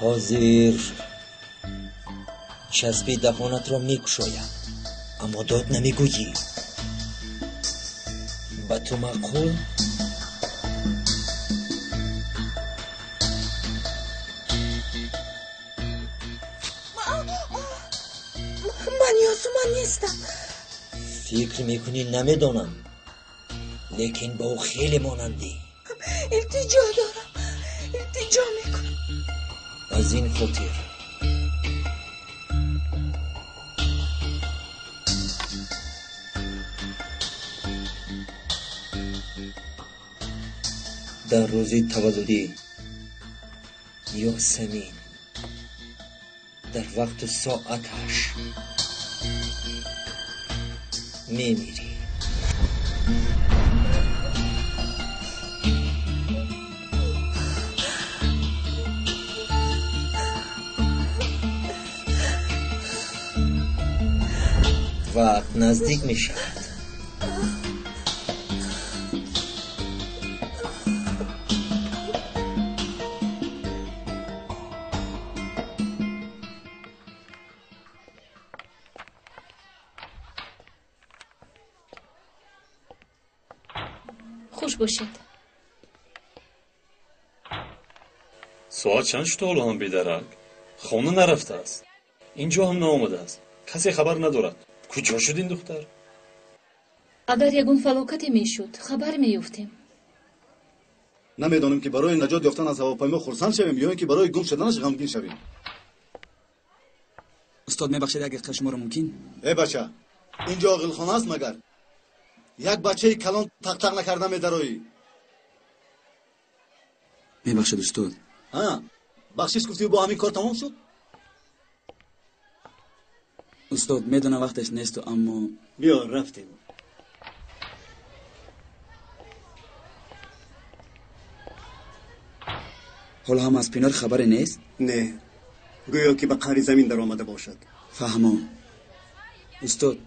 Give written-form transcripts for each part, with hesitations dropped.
حاضر چسبی دهانت را میکشایم اما داد نمیگویی. به تو معقول؟ من یاسو من نیستم. فکر میکنی نمیدانم لیکن با او خیلی مانندی. التجا دارم، التجا میکنم. از این خاطر در روزی تولدی یاسمین در وقت ساعتش میمیری. وقت نزدیک می شود. خوش باشید. ساعت چند شد حالا هم بیدرک؟ خانه نرفته است. اینجا هم نآمده است. کسی خبر ندارد. کجا شد این دختر؟ اگر یگون فلاکتی میشد خبر میافتیم. نمیدانم که برای نجات یافتن از هواپیما خرسند شویم یا اینکه برای گم شدنش غمگین شویم. استاد میبخشید اگر خواهش شما رو ممکن؟ ای بچه اینجا عاقلخانه است مگر؟ یک بچه کلان تق تق نکرده میدرایی. میبخشید استاد. ها بخشش گفتی و با همین کار تمام شد؟ استاد میدونم وقتش نیست و اما بیا رفتیم. حالا هم از پینار خبری نیست؟ نه گویا که به قعر زمین در آمده باشد. فهمم. استاد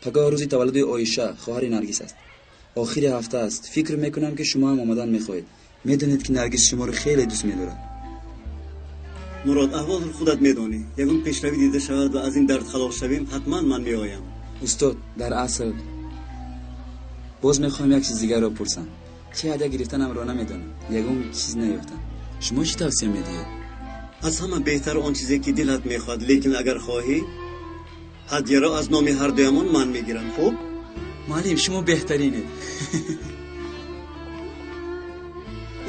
پگاه روزی تولد عایشه خواهر نرگس است. آخر هفته است. فکر میکنم که شما هم آمدن میخواهید. میدونید که نرگس شما رو خیلی دوست میدارد. مراد احوال خودت میدانی. یگون پیشروی دیده شود و از این درد خلاص شویم حتما من میآیم. استاد در اصل باز میخوام یک چیز دیگر رو پرسم. چه هدیه گرفتنم را نمیدونم. یگون چیز نیافتم. شما چی توصیه میدید؟ از همه بهتر آن چیزی که دلت میخواد، لیکن اگر خواهی هدیه را از نام هر دویمان من میگیرم. خوب؟ معلم شما بهترینید.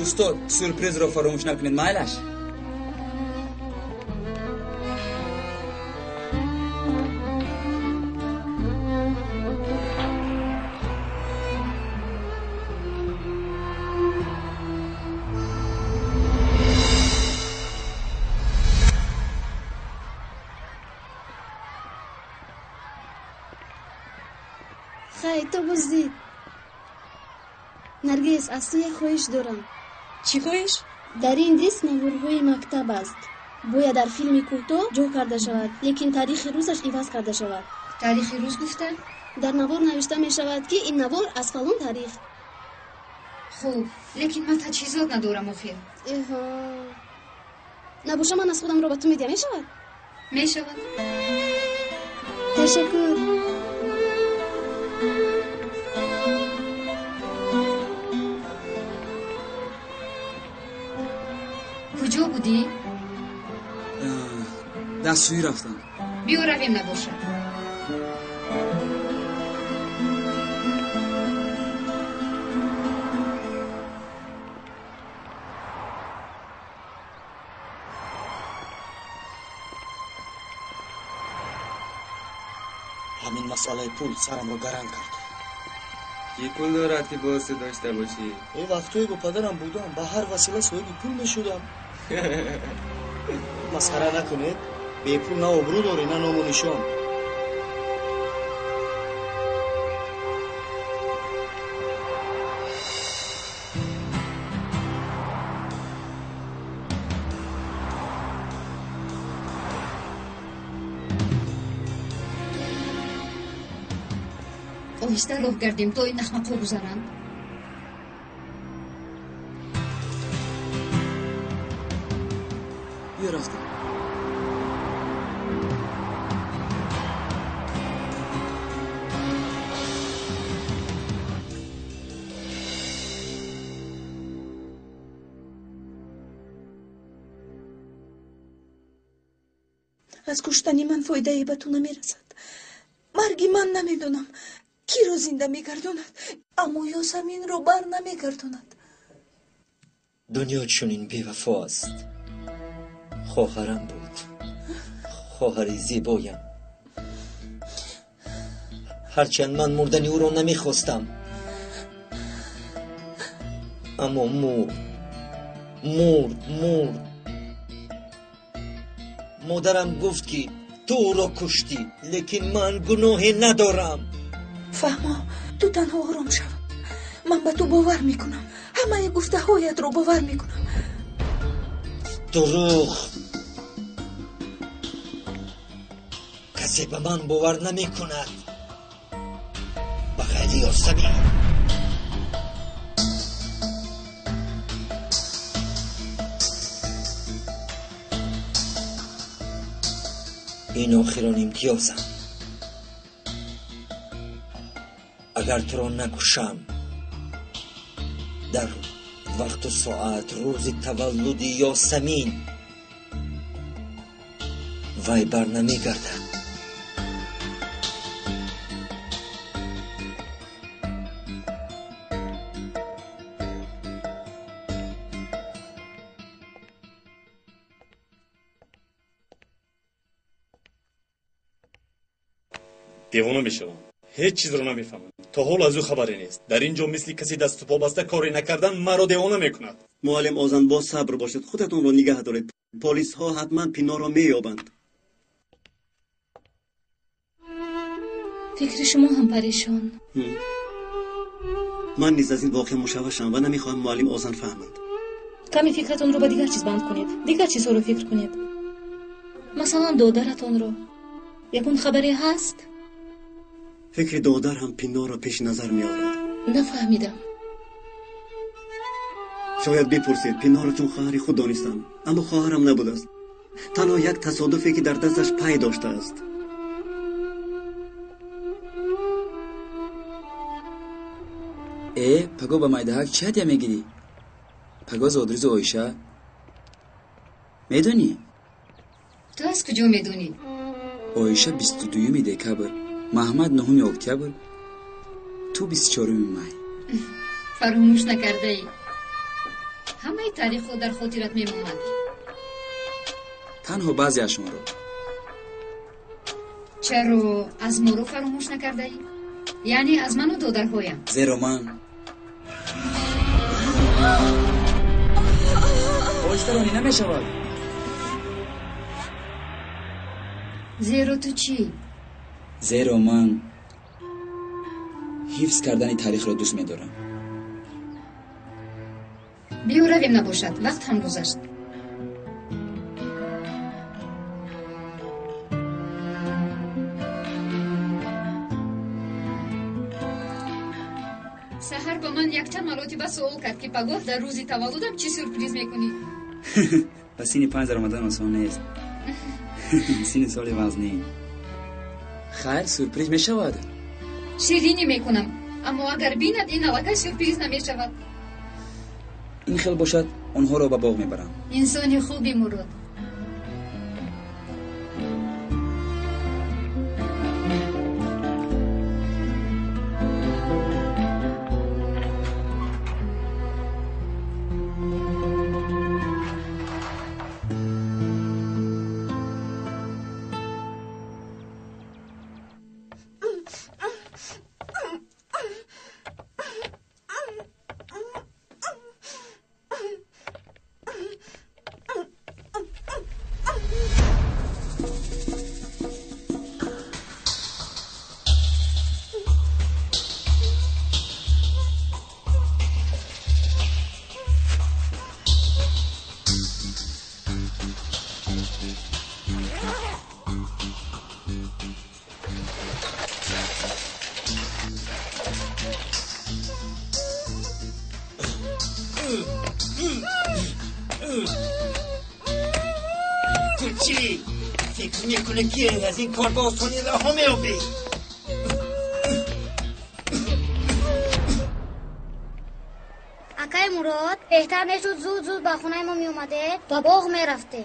استاد سورپرایز را فراموش نکنید. مایلش خیلی تو بزدید. نرگس از تو یک خواهش دارم. چی خواهش؟ در این دیسک نوارهای مکتب است. باید در فیلم کوتاه جا کرده شود لیکن تاریخ روزش عوض کرده شود. تاریخ روز گفتن؟ در نوار نوشته می شود که این نوار از فلان تاریخ. خوب لیکن من تجهیزات ندارم آخر. نباشه من از خودم را به تو میدم. می شود؟ می شود. تشکر. کجا بودی؟ دستشویی رفتم. بیا رویم نباشه. همین مسئله پول سرم رو گرم کرد. کی پول دارد که باعث داشته باشی؟ این وقتایی با پدرم بودم به هر وسیله صاحب پول میشدم. مسخره نکنید. به پول نه آبرو داری نه نام و نشان. آهسته راه گردیم تا این احمق‌ها گذرند. کیا رفته؟ از کشتنی من فایده ای به تو نمیرسد. مرگی من نمیدونم کی رو زنده میگردوند، اما یاسمین رو بر نمیگردوند. دنیا چونین بی‌وفا است. خواهرم بود، خواهری زیبایم. هرچند من مردن او را نمیخواستم، اما مرد. مادرم گفت که تو او را کشتی، لیکن من گناهی ندارم. فهما، تو تنها آرام شو. من به تو باور میکنم، همه گفته هایت رو باور میکنم. دروغ. کسی به من باور نمی کند بغیر یاسمین. این آخرین امتیازم. اگر تو را نکشم در وقت و ساعت روز تولد یاسمین وی بر نمیگردد. دیوانه میشوم. هیچ چیز رو نمیفهمم. تا حال از او خبری نیست. در اینجا مثل کسی دست و پا بسته کاری نکردن مرا دیوانه میکند. معلم آذن با صبر باشید، خودتون رو نگه دارید. پلیس ها حتما پینا را مییابند. فکر شما هم پریشان. من نیز از این واقعه مشوشم و نمیخواهم معلم آذن فهمند. کمی فکرتون رو با دیگر چیز بند کنید. دیگر چیزها رو فکر کنید. مثلا دادرتون رو. یکون خبری هست؟ فکر دادر هم پینا را پیش نظر می آورد. نفهمیدم. شاید بپرسید پینا را چون خواهر خود دانستم، اما خواهرم نبود است. تنها یک تصادفی که در دستش پی داشته است. پگاه با مایدهک چه هدیه میگیری؟ پگاه زادروز آیشه؟ میدونی؟ تو از کجا میدونی؟ آیشه 22 دکبر، محمد 9 اکتبر، تو 24 مای. فراموش نکرده ای. همه تاریخ رو در خاطرت میماند. تنها بعضی از شما رو. چرا از ما رو فراموش نکرده ای؟ یعنی از من و دادرهایم. زیرا من آیشترانی نمیشود. زیرا تو چی؟ زیرا من حفظ کردن تاریخ را دوست می‌دارم. بیا رویم نباشد، وقت هم گذشت. سحر با من یک چند مراتبه سوال کرد که پگاه در روزی تولدم چی سورپریز میکنی؟ و سین 5 رمضان آسان نیست. سین سال وزنی. خیر سورپریز میشود. شیرینی میکنم، اما اگر بیند این علاقه سورپریز نمیشود. این خیلی باشد آنها را به باغ میبرم. انسان خوبی مراد. چی؟ فکر میکنه که از این کار با آسانی رها میافتی؟ اکای مراد بهتر نشد زود با خونه ما می اومده با باغ میرفته.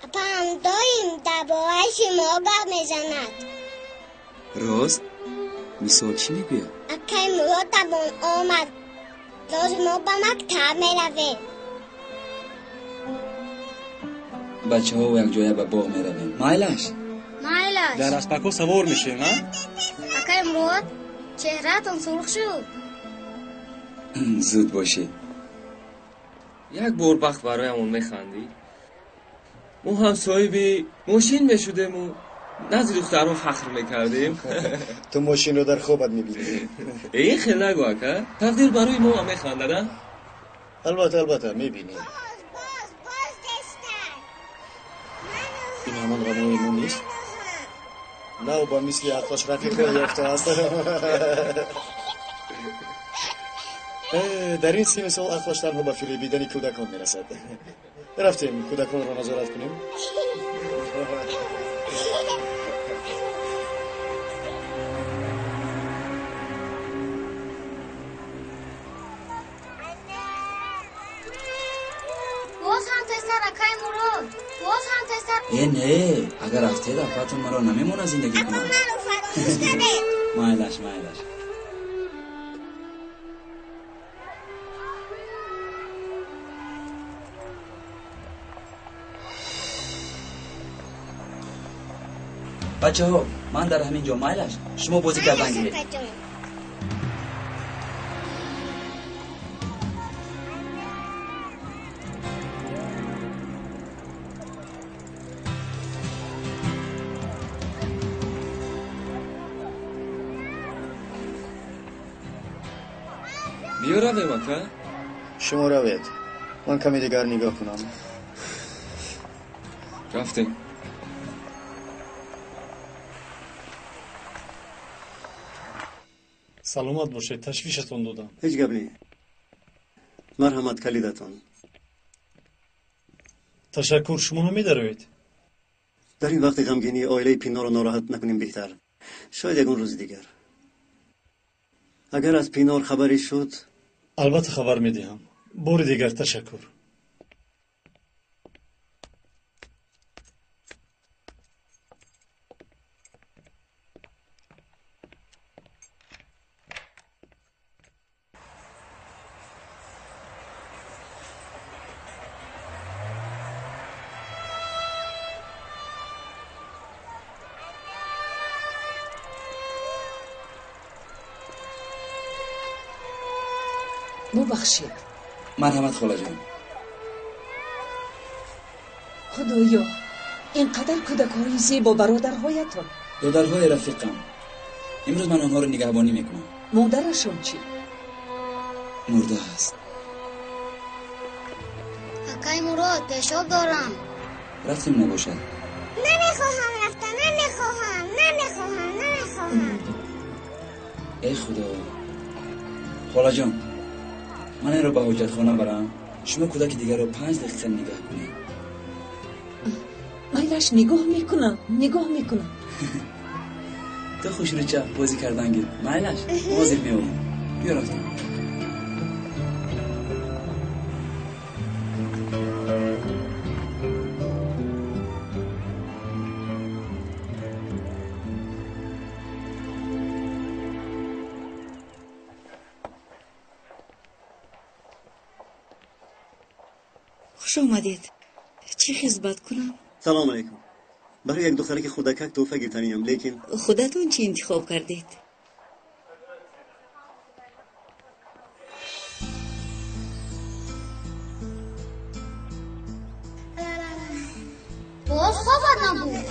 اپام دایم دبایش ما باغ میزند. راست؟ مثال چی میگوید؟ اکای مراد دبان آمد لازم ما با مکتب میرویم. بچه ها و یک جایه به باغ میرویم. مایلش در اسپکو سوار میشه نه؟ اکای مراد چهرهتون سرخ شد. زود باشه. یک بار وقت برایمون میخندی ما هم صاحب ماشین میشدیم و نزد دخترها فخر میکردیم. تو ماشین رو در خوابت میبینی. این خیلی نگو اکا تقدیر برای ما هم میخنده نه؟ البته میبینی. این همان غموی ما نیست؟ نه و با مثل اقلاش رفیق رو یافته است. در این 30 سال اقلاش تنها به فریبیدن کودکان میرسد. رفتیم کودکان رو نظارت کنیم. باز هم تستر اکای مراد باز هم تستر. نه اگر رفته دفعتون مرا نمیمونه زندگی کنم. اپا منو فراموش کرده. مایلش بچه ها من در همین جا. مایلش شما بازی کردن گیرید. بیا رویم اکا. شما روید من کمی دیگر نگاه کنم. رفتیم. سلامت باشید تشویشتون دادم. هیچ گپ نی. مرحمت کلیدتان. تشکر. شما نمیدروید؟ در این وقت غمگینی عائله پینار رو ناراحت نکنیم بهتر. شاید یکون روز دیگر. اگر از پینار خبری شد البته خبر میدهم. بار دیگر تشکر. ببخشید. مرحمت خاله جان. خدایا اینقدر کودک‌های زیبا برادرهایتان. دادرهای رفیقم امروز من آنها رو نگهبانی میکنم. مادرشون چی؟ مرده است. اکای مراد پیشاب دارم. رفتیم نباشد. نمیخواهم رفتن. نمیخواهم. ای خدا. خاله جان من این رو به حجت خانه برم. شما کودک دیگر رو 5 دقیقه نگاه کنید. مایلش نگاه میکنم. تو خوش رو چه بازی کردن گیر. مایلش حاضر میایم. بیا رفتیم. خوش آمدید. چی خدمت کنم؟ سلام علیکم. برای یک دختری که خودکک توفه گرفتنیم لیکن خودتون چی انتخاب کردید؟ باز خوابت نبود.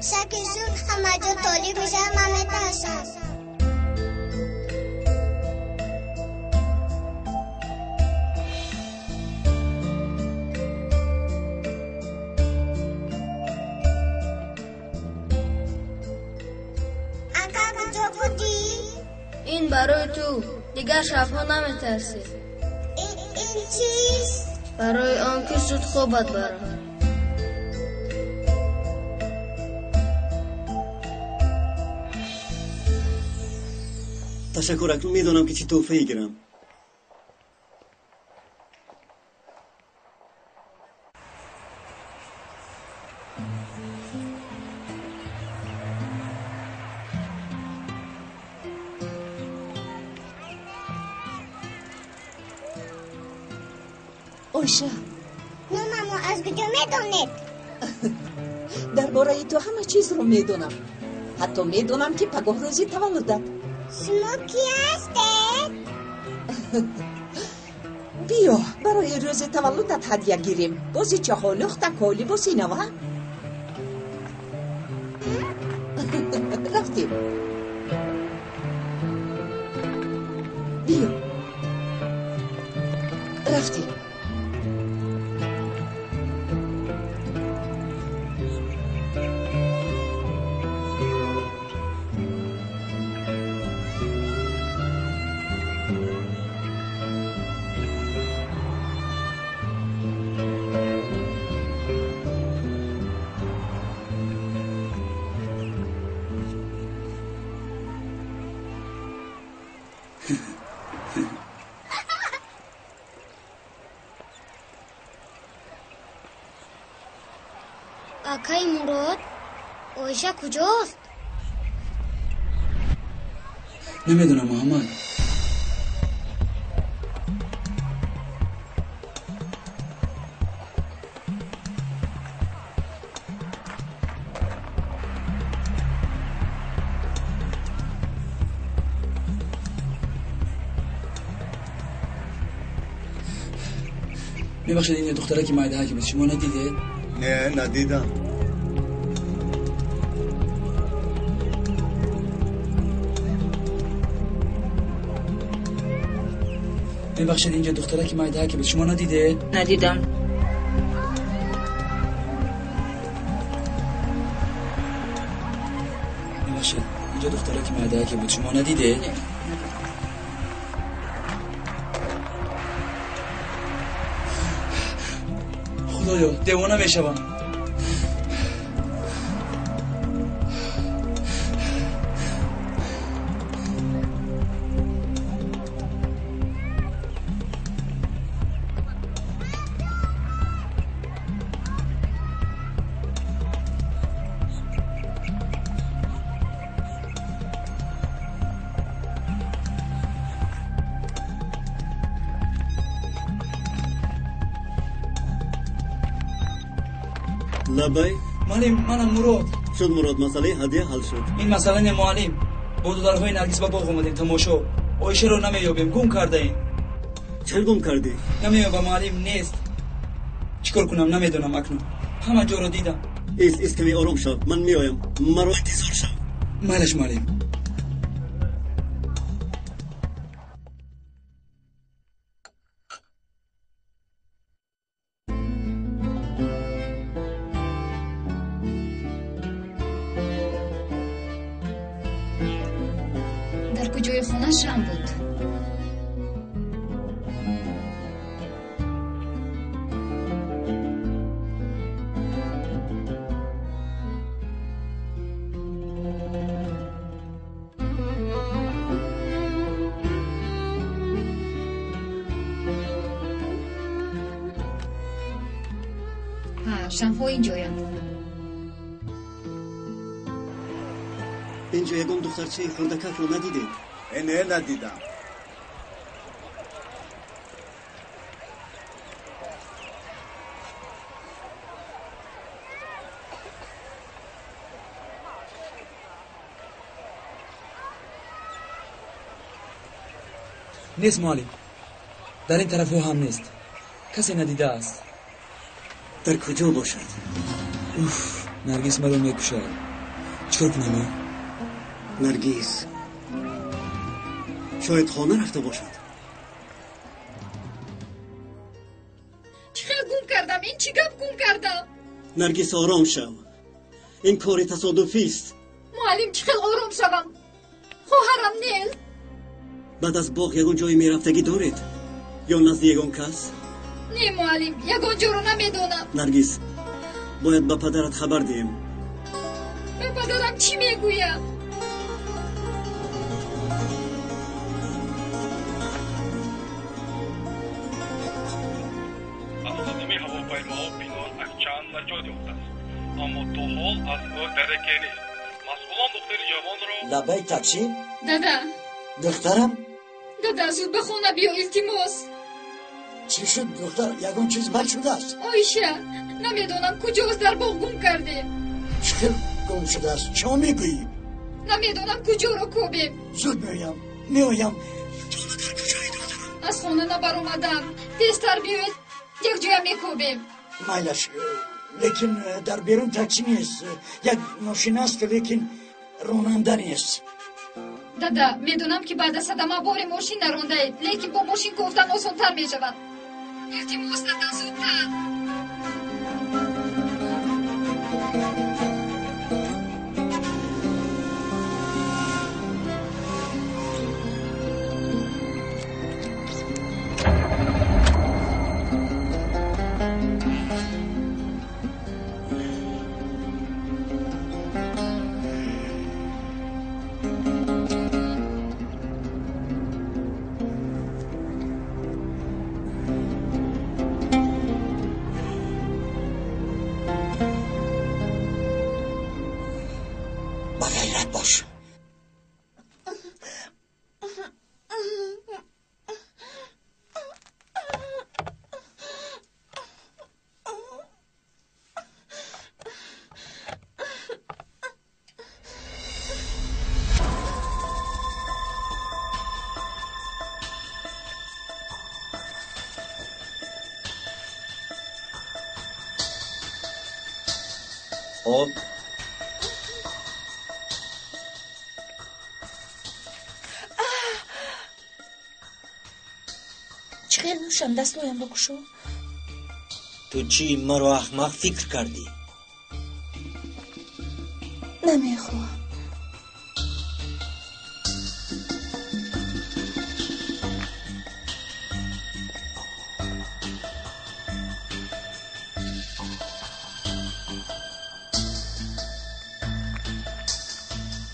شکشون همه جا تالیب میشه. من میترسم. این برای تو دیگر شبها نمیترسی. این چیست؟ برای آن که زود خوابت برد. تشکر اکنون میدونم که چی تحفه گیرم. اویشا نه ماما از کجا میدونید؟ درباره تو همه چیز رو میدونم. حتی میدونم که پگاه روزی تولدت. شما کی هستید؟ بیا برای روز تولدت هدیه گیریم. بازی چهالخت کالی بازی نوه. رفتیم. بیا رفتیم. آقای مراد اویشا کجاست؟ نمیدونم محمد. میبخشید این دختره که مایده که بود شما ندیده؟ نه ندیدم. میبخشید اینجا دختره که مایده که بود شما ندیده؟ ندیدم. میبخشید اینجا دختره که مایده که بود شما ندیده؟ نه. خدایا دیوانه میشوم. لبای معلم منم مراد. شد مراد مسئله هدیه حل شد. این مسئله نه معلم. با دخترهای نرگس با باغ اومدیم تماشا. آیشه رو نمیابیم گم کرده ایم. چرا گم کردی؟ نمیابم معلم نیست. چیکار کنم نمیدونم اکنون. همه جا رو دیدم. ایست کمی آروم شو. من میایم. مرا انتظار شو. مالش معلم. در کجای خونه شم بود؟ شمها اینجایند. اینجا یکم دخترچه خردکک رو ندیدید؟ نه ندیدم. نیست معلم. در این طرف هم نیست. کسی ندیده است. در کجا باشد؟ نرگس مرا میکشد. چیکار کنم؟ نرگس شاید خانه رفته باشد. چقدر گم کردم؟ این چی گپ گم کردم؟ نرگس آرام شو. این کاری تصادفی است. معلم چقدر آرام شوم؟ خواهرم نیست. بعد از باغ یگان جایی میرفتگی دارید یا نزد یگان کس؟ نه معلم یگان جا رو نمیدونم. نرگس باید به پدرت خبر دهیم. به پدرم چی میگویم؟ نامی هواپیما بینان از چند نجات یافته است اما تا حال از او درکی نیست. مسئولان دختر جوان را لبه تاکسی؟ دادا دخترم؟ دادا زود به خونه بیا التماس. چی شد دختر؟ یگان چیز بد شده است. آیشه نمیدونم کجاست، در باغ گم کرده. چخیر گم شده است؟ چه میگویی؟ نمیدونم کجا را کوبیم. زود میایم. از خونه نبر اومدم. تیزتر بیاید یک جای میکوبیم. مایلش لیکن در بیرون تاکسی نیست. یک ماشین است لیکن راننده نیست. دادا میدونم که بعد از صدمه بار ماشین نرانده اید، لیکن با ماشین کوفتن آسان‌تر میشود. التماس دادا زودتر. خب چخیر نوشم دستایم بکشو. تو چی مرا احمق فکر کردی؟ نمیخوام.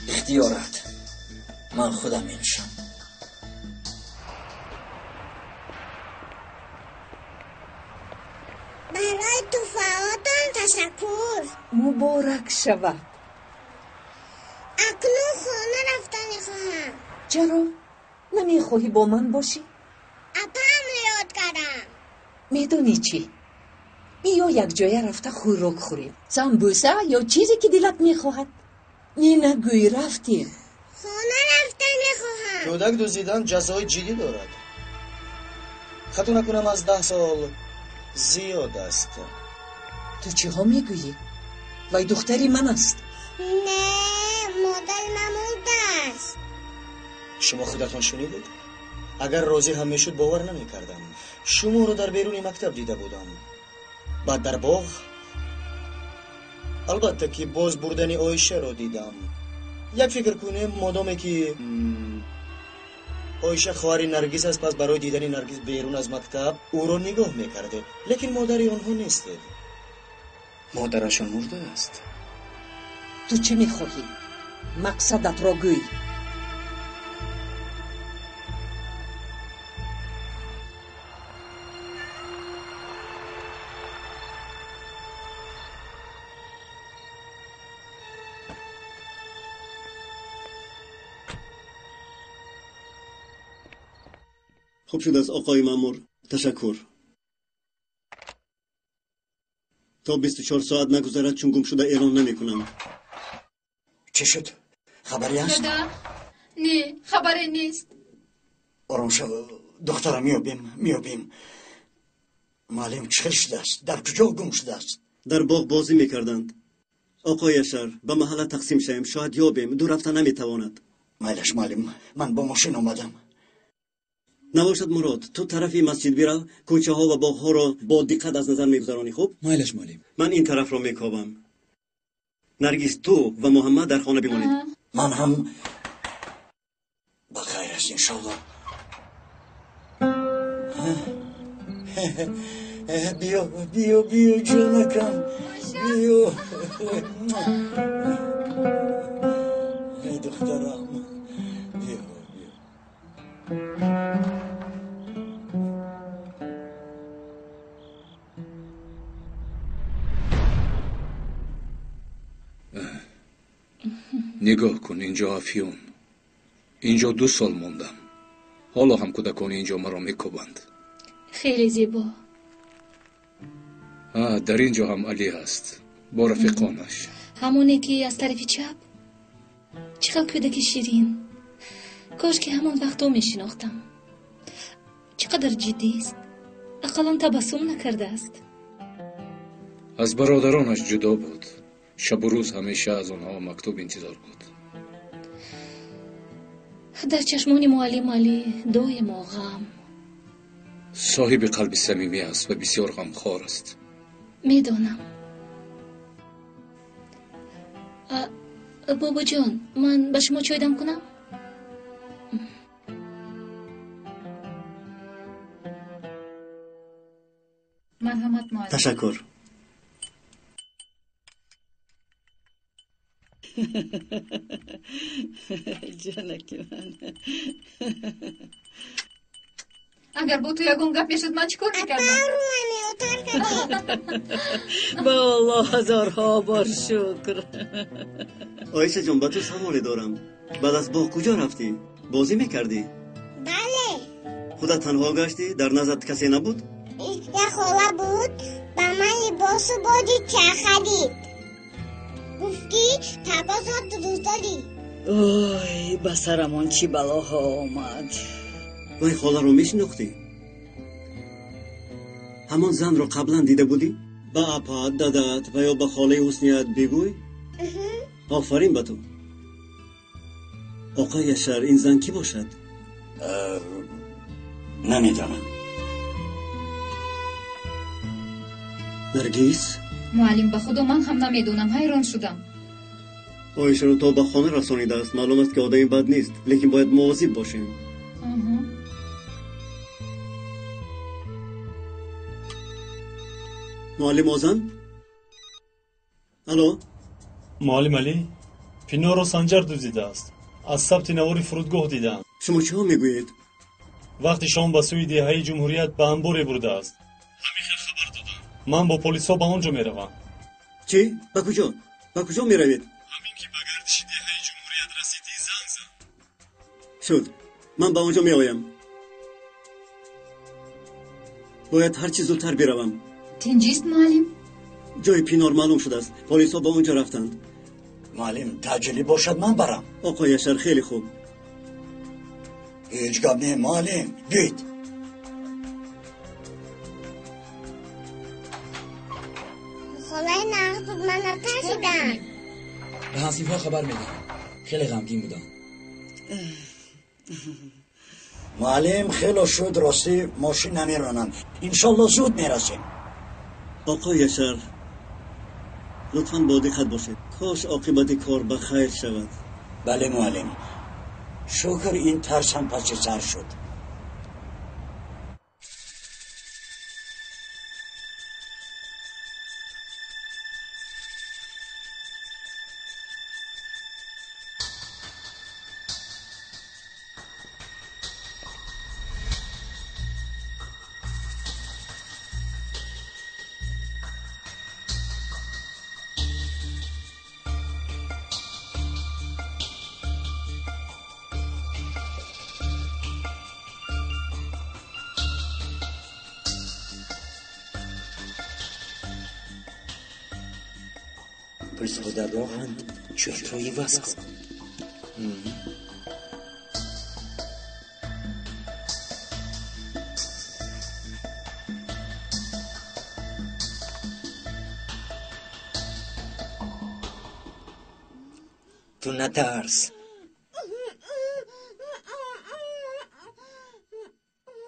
اختیارات من خودم میشم. برای توفاهاتان تشکر. مبارک شود. اکنون خانه رفتن خواهم. چرا؟ نمیخواهی با من باشی؟ اپام یاد کردم. میدونی چی؟ بیا یک جای رفته خوراک خوریم. سمبوسه یا چیزی که دلت میخواهد. نگوی رفتیم. خانه رفتن میخواهم. کودک دزدیدن جزای جدی دارد. خطا نکنم از 10 سال زیاد است. تو چی ها میگویی؟ وای دختری من است. نه مادر نموده است. شما خودتان شنیدید؟ اگر راضی هم میشد باور نمیکردم. شما رو در بیرون مکتب دیده بودم. بعد در باغ البته که باز بردن آیشه را دیدم. یک فکر کنیم مادامی که آیشه خواهر نرگس است، پس برای دیدن نرگس بیرون از مکتب او را نگاه میکرده. لیکن مادری آنها نیست. مادرشان مرده است. تو چی میخواهی؟ مقصدت را گوی. خوب شد از آقای مامور. تشکر. تا 24 ساعت نگذرد چون گم شده اعلان نمی کنم. چه شد؟ خبری هست؟ دادا نه خبری نیست. آرام شو دخترم. میابیم. معلم چه شده است؟ در کجا گم شده است؟ در باغ بازی میکردند. آقای اشر به محله تقسیم شویم شاید یابیم. دور رفتن نمیتواند. مایلش معلم من با ماشین آمدم. نباشد مراد تو طرفی مسجد بیرو. کوچه ها و باغ ها را با دقت از نظر میگذرانی. خوب مایلش معلم. من این طرف را میکابم. نرگس تو و محمد در خانه بمانید. من هم بخیر است انشالله. بیا جونکم بیا. ای دخترم بیا. نگاه کن اینجا افیون. اینجا 2 سال موندم. حالا هم کودکان اینجا مرا میکوبند. خیلی زیبا. در اینجا هم علی هست با رفیقانش. همونه که از طرف چپ. چقدر کودک شیرین. کاش که همون وقت رو میشناختم. چقدر جدی است. اقلا تبسم نکرده است. از برادرانش جدا بود. شب و روز همیشه از آنها مکتوب انتظار بود. در چشمان معلم علی دایم غم. صاحب قلب صمیمی است و بسیار غمخوار است. میدانم. بابا جان، من به شما چای دم کنم؟ مرحمت معلم. تشکر. جانکی من. اگر با تو یکون گپ میشد من چیکار میکردم؟ با الله هزارها بار شکر. آیشه جان، با تو سوالی دارم. بعد از باغ کجا رفتی؟ بازی میکردی؟ بله. خودت تنها گشتی؟ در نظرت کسی نبود؟ یه خاله بود به من لباس بازی خرید. گفتی تبازات دوست داری. اوی به سرمان چی بلاها آمد. و این خاله رو میشناختی؟ همان زن رو قبلا دیده بودی؟ با اپات، دادت و یا با خاله حسنیت بگوی؟ آفرین به تو. آقای یشر، این زن کی باشد؟ نمیدانم. نرگیس؟ معلم به خدا من هم نمیدونم، حیران شدم. آیشه رو تا به خانه رسانیده است. معلوم است که آدمی بد نیست، لیکن باید مواظب باشیم. معلم آزن؟ الو؟ معلم علی، پینو رو سنجر دزدیده است. از ثبت نوار فرودگاه دیدم. شما چه ها میگویید؟ وقتی شام به سوی دهه جمهوریت به انبار برده است. همیشه خبر دادم. من با پلیسا به آنجا میروم. چی؟ به کجا؟ به کجا میروید؟ همین که به گردش دهه جمهوریت رسیدی زنگ زن. شد. من به آنجا میآیم. باید هر چی زودتر بروم. تنجیست معلم؟ جای پینار معلوم شده است. پلیسا به اونجا رفتند. معلم تعجیلی باشد من برم. آقای یشر خیلی خوب. هیچ گپ نه معلم. گید. خاله نقد بود من نترسیدم. به حسیف ها خبر میدم. خیلی غمگین بودم. معلم خیلی شد راستی ماشین نمیرانم. انشالله زود میرسیم. آقای یشر لطفاً با دقت باشید. کاش عاقبت کار به خیر شود. بله معلم. شکر این ترس هم پس سر شد. Господа-Боган, черту и васку. تو نترس.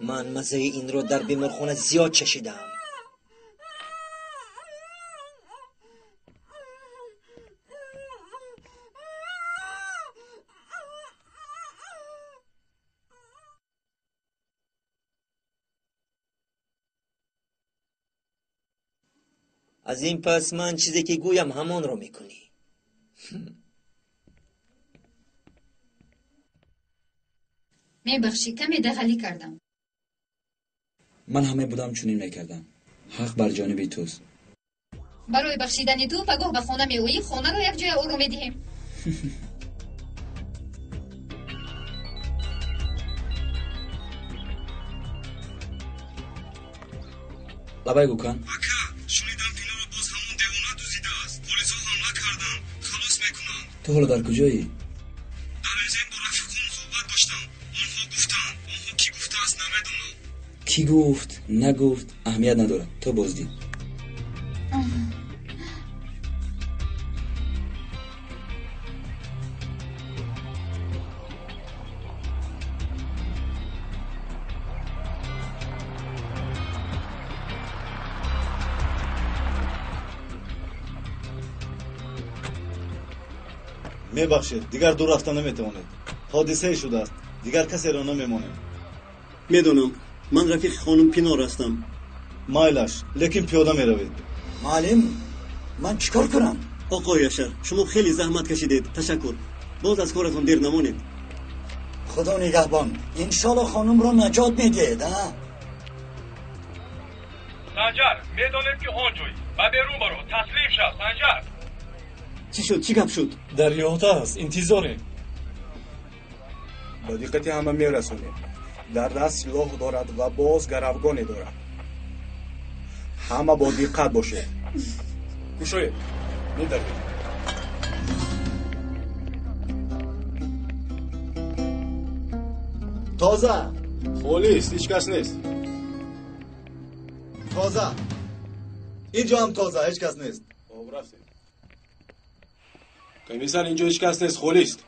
من مزه این رو در بیمارخانه زیاد چشیدم. از این پس من چیزی که گویم همان رو میکنی. میبخشی کمی دخلی کردم. من همه بودم چنین نکردم. حق بر جانب توست. برای بخشیدن تو پگاه به خانه میویی، خانه رو یک جای او رو میدهیم. لبای گو کن. تو حالا در کجایی؟ کی گفت نگفت اهمیت نداره، تو بازدید. میبخشید دیگر دور رفتن نمیتوانید. حادثه شده است، دیگر کسی را نمیمانه. میدونم، من رفیق خانم پینار هستم. مایلش، لیکن پیاده میروید. معلم من چیکار کنم؟ آقای یشر، شما خیلی زحمت کشیدید، تشکر. باز از کارتون دیر نمانید. خدا نگهبان، انشالله خانم را نجات میدید. سنجر میدونید که آنجایی و بیرون برو، تسلیم شد. سنجر چی شد؟ چی گپ شد؟ در یاهتا است، انتظاریم. با دقت همه میرسونیم. در دست سلاح دارد و باز گروگانی دارد. همه با دقت باشید. گوشوید میدارید. تازه خالی است، هیچ کس نیست. تازه اینجا هم تازه، هیچ کس نیست. خب رفتیم. کمیسر اینجا هیچ کس نیست، خالی است.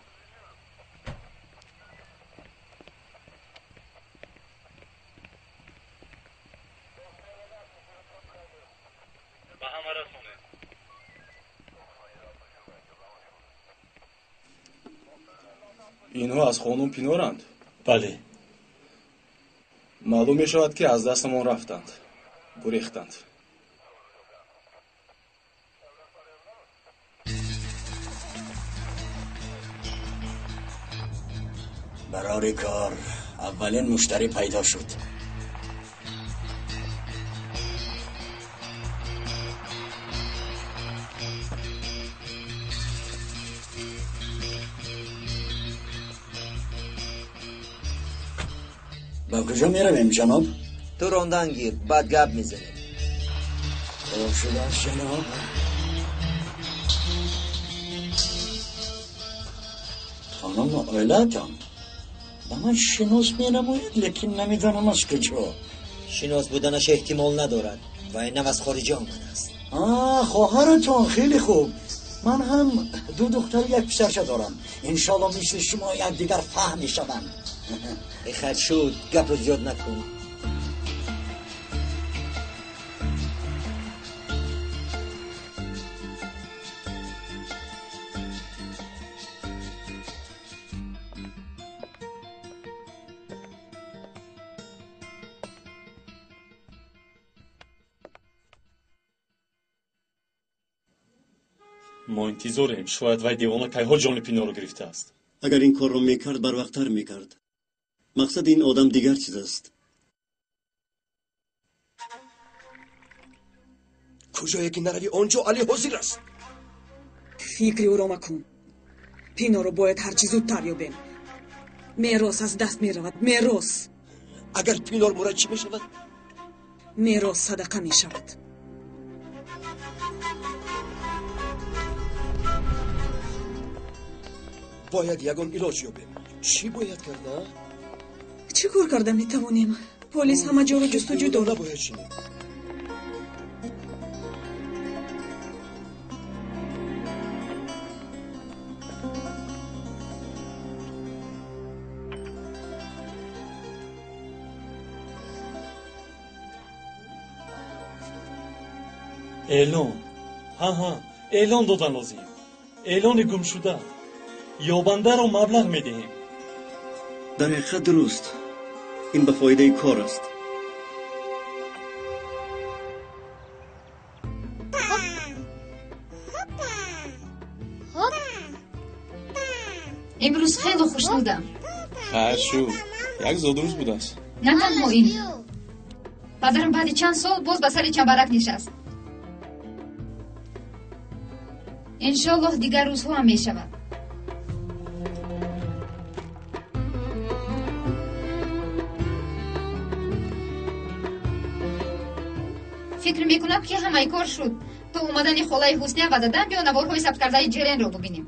اینها از خانم پینارند؟ بله. معلوم می شود که از دستمان رفتند، گریختند. برای کار اولین مشتری پیدا شد. با کجا می رویم جناب؟ تو راندن گیر، بعد گپ میزنیم. خوب شده است جناب. خانم ایلتان با من شناس می نماید، لیکن نمیدانم از کجا. شناس بودنش احتمال ندارد و اینم از خارج آمده است. خواهرتان خیلی خوب. من هم دو دختر یک پسرچه دارم. انشالله مثل شما یک دیگر فهم می شوند. خرج شد، گپ رو زیاد نکن. ما انتظاریم، شاید وای دیوانه کیها جان پینار رو گرفته است. اگر این کار رو میکرد بر وقتتر میکرد. مقصد این آدم دیگر چیز است. کجایی که نروی آنجا علی حاضر است. فکری او را مکن. پینا رو باید هرچی زودتر یابیم. میراث از دست میرود. میراث. اگر پینار مرد چی میشود؟ میراث صدقه میشود. باید یگان علاج یابیم. چی باید کرد؟ چی کار کرده میتوانیم؟ پلیس همه جا رو جستجو دارد. نباید شنید. اعلان. ها اعلان دادن لازم. اعلان گم شده. یابنده رو مبلغ میدهیم. در حقیقت درست. این به فایده کار است. امروز خیلی خوشنودم. خیر شد. یک زادروز بود است. نه تنها این. پدرم بعد چند سال باز به سر چنبرک نشست. انشالله دیگر روزها هم می شود. فکر میکنم که همه کار شد. تو اومدن خالای حسنی و دادن بیا نوارهای ثبت کرده جرین رو ببینیم.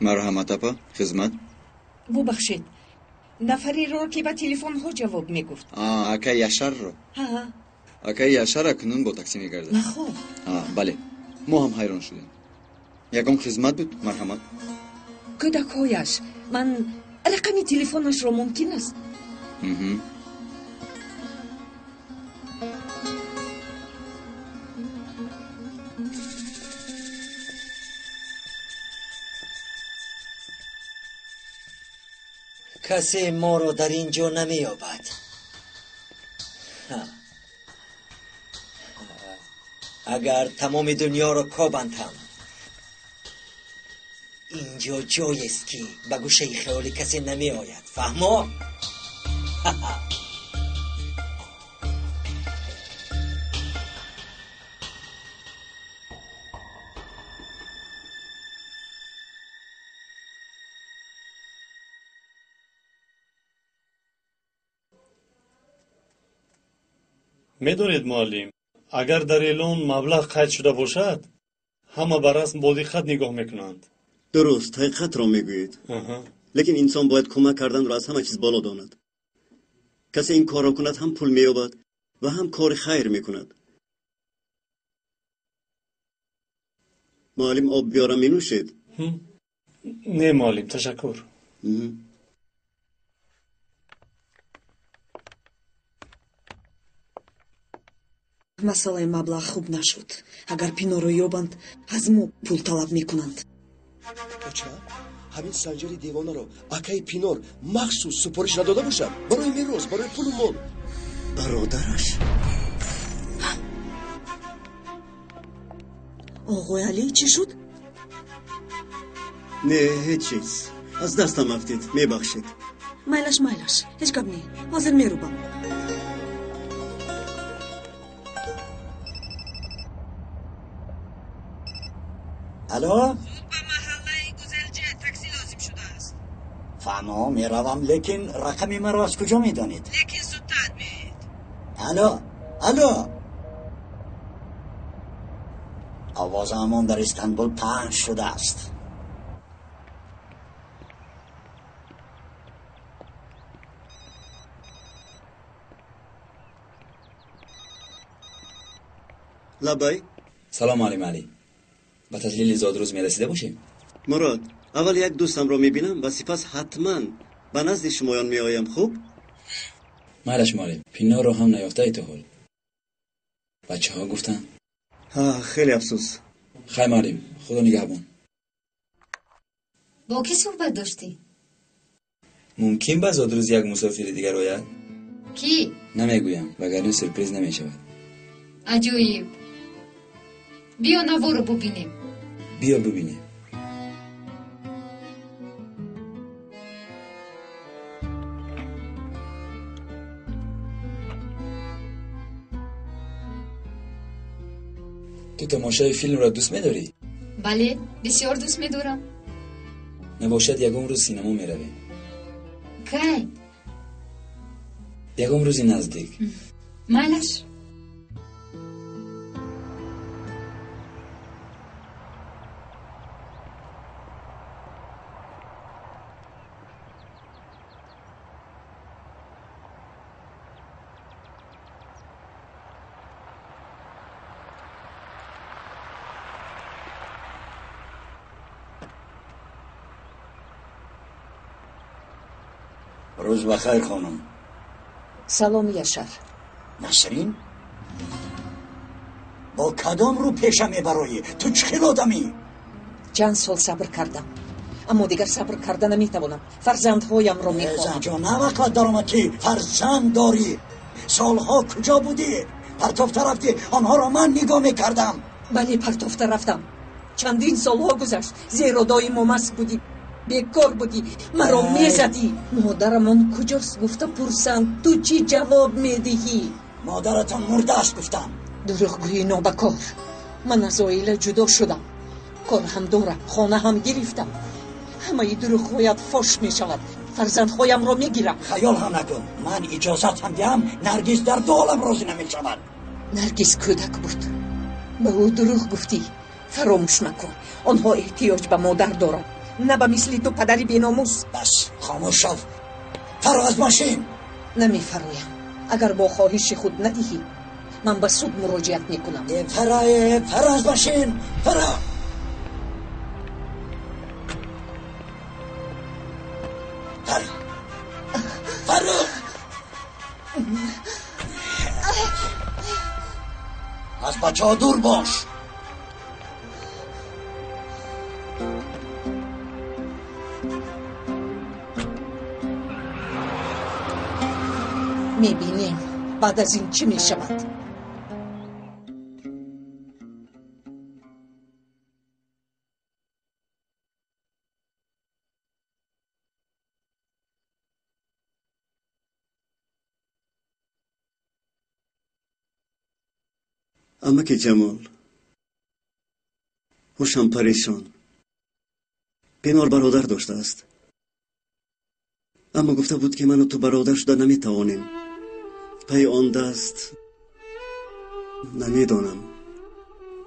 مرحمت اپا خدمت. ببخشید نفری رو که با تلفن ها جواب میگفت. اکا یشر رو. ها اکا یشر اکنون با تاکسی میگرده. نخو. بله ما هم حیران شدیم. یکم خدمت بود. مرحمت. کودکایش من رقم تلفنش رو ممکن است؟ کسی ما رو در اینجا نمیابد. اگر تمام دنیا رو کابندم اینجا جایی است که به گوشه خیال کسی نمی آید. فهمو؟ میدونید معلم اگر در اعلان مبلغ قید شده باشد همه بر رسم بادی خط نگاه میکنند. درست حقیقت را میگویید. لیکن انسان باید کمک کردن را از همه چیز بالا داند. کسی این کار را کند هم پول مییابد و هم کار خیر میکند. معلم آب بیارم مینوشید؟ نه معلم تشکر. مسئله مبلغ خوب نشد. اگر پینو رو یابند از ما پول طلب میکنند. بچه همین سنجر دیوانه رو اکای پینور مخصوص سپارش نداده باشم برای میراث برای پول و مال. برادرش آقای علی چی شد؟ نه هیچ چیز. از دستم افتید میبخشید. مایلش هیچ گپ نی. حاضر میروم. الو؟ فهمو میروم لیکن رقم مرا از کجا میدانید؟ لیکن زودتر بید. الو آواز همان در استانبول پخش شده است. لبای سلام معلم علی. با تدلیل زادروز میرسیده باشیم. مراد اول یک دوستم رو میبینم و سپس حتما به نزد شمایان میآیم. خوب مالش معلم پینا رو هم نیافته ای تو حال. بچه ها گفتن؟ خیلی افسوس. خیلی معلم خدا نگهبان. با کی صحبت داشتی؟ ممکن با زادروز یک مسافر دیگر آید؟ کی؟ نمیگویم وگرنه سرپریز نمیشود. عجیب. بیا نوار رو ببینیم. بیا ببینیم. تو تماشای فیلم را دوست می‌داری؟ بله بسیار دوست می‌دارم. نباشد یکم روز سینما می‌رویم. کی؟ یکم روزی نزدیک. مالش. روز بخیر خانم. سلام یشر. نسرین؟ با کدام رو پیشم میبرایی؟ تو چه خیل آدمی؟ چند سال صبر کردم اما دیگر صبر کردن نمیتوانم. فرزندهایم رو میخواهم. جا نه وقت دارم که فرزند داری. سالها کجا بودی؟ پرتافته رفتی آنها رو من نگاه میکردم. بله پرتافته رفتم. چندین سالها گذشت زیرا دائم مست بودی بیکار بودی مرا میزدی. مادرمان کجاست گفته پرسند تو چی جواب میدهی؟ مادرتان مرده است گفتم. دروغگویی نابکار. من از عائله جدا شدم، کار هم دارم، خانه هم گرفتم. همه دروغ باید فاش می شود. فرزند خوایم را می گیرم. خیال هم نکن، من اجازت هم دیم نرگس در دو عالم راضی نمی شود. نرگس کودک بود، به او دروغ گفتی. فراموش نکن، آنها احتیاج به مادر دارند، نه به مثل تو پدری بیناموس. بس خاموش شو. فرا از ماشین. نمی فرایم. اگر با خواهش خود ندهی من به سود مراجعت می کنم. فرا از ماشین. فرا. از بچه ها دور باش. میبینیم بعد از این چی میشود. اما که جمال هوشم پریشان. پینار برادر داشته است، اما گفته بود که من و تو برادر شده نمیتوانیم. پی آن دست نمیدانم.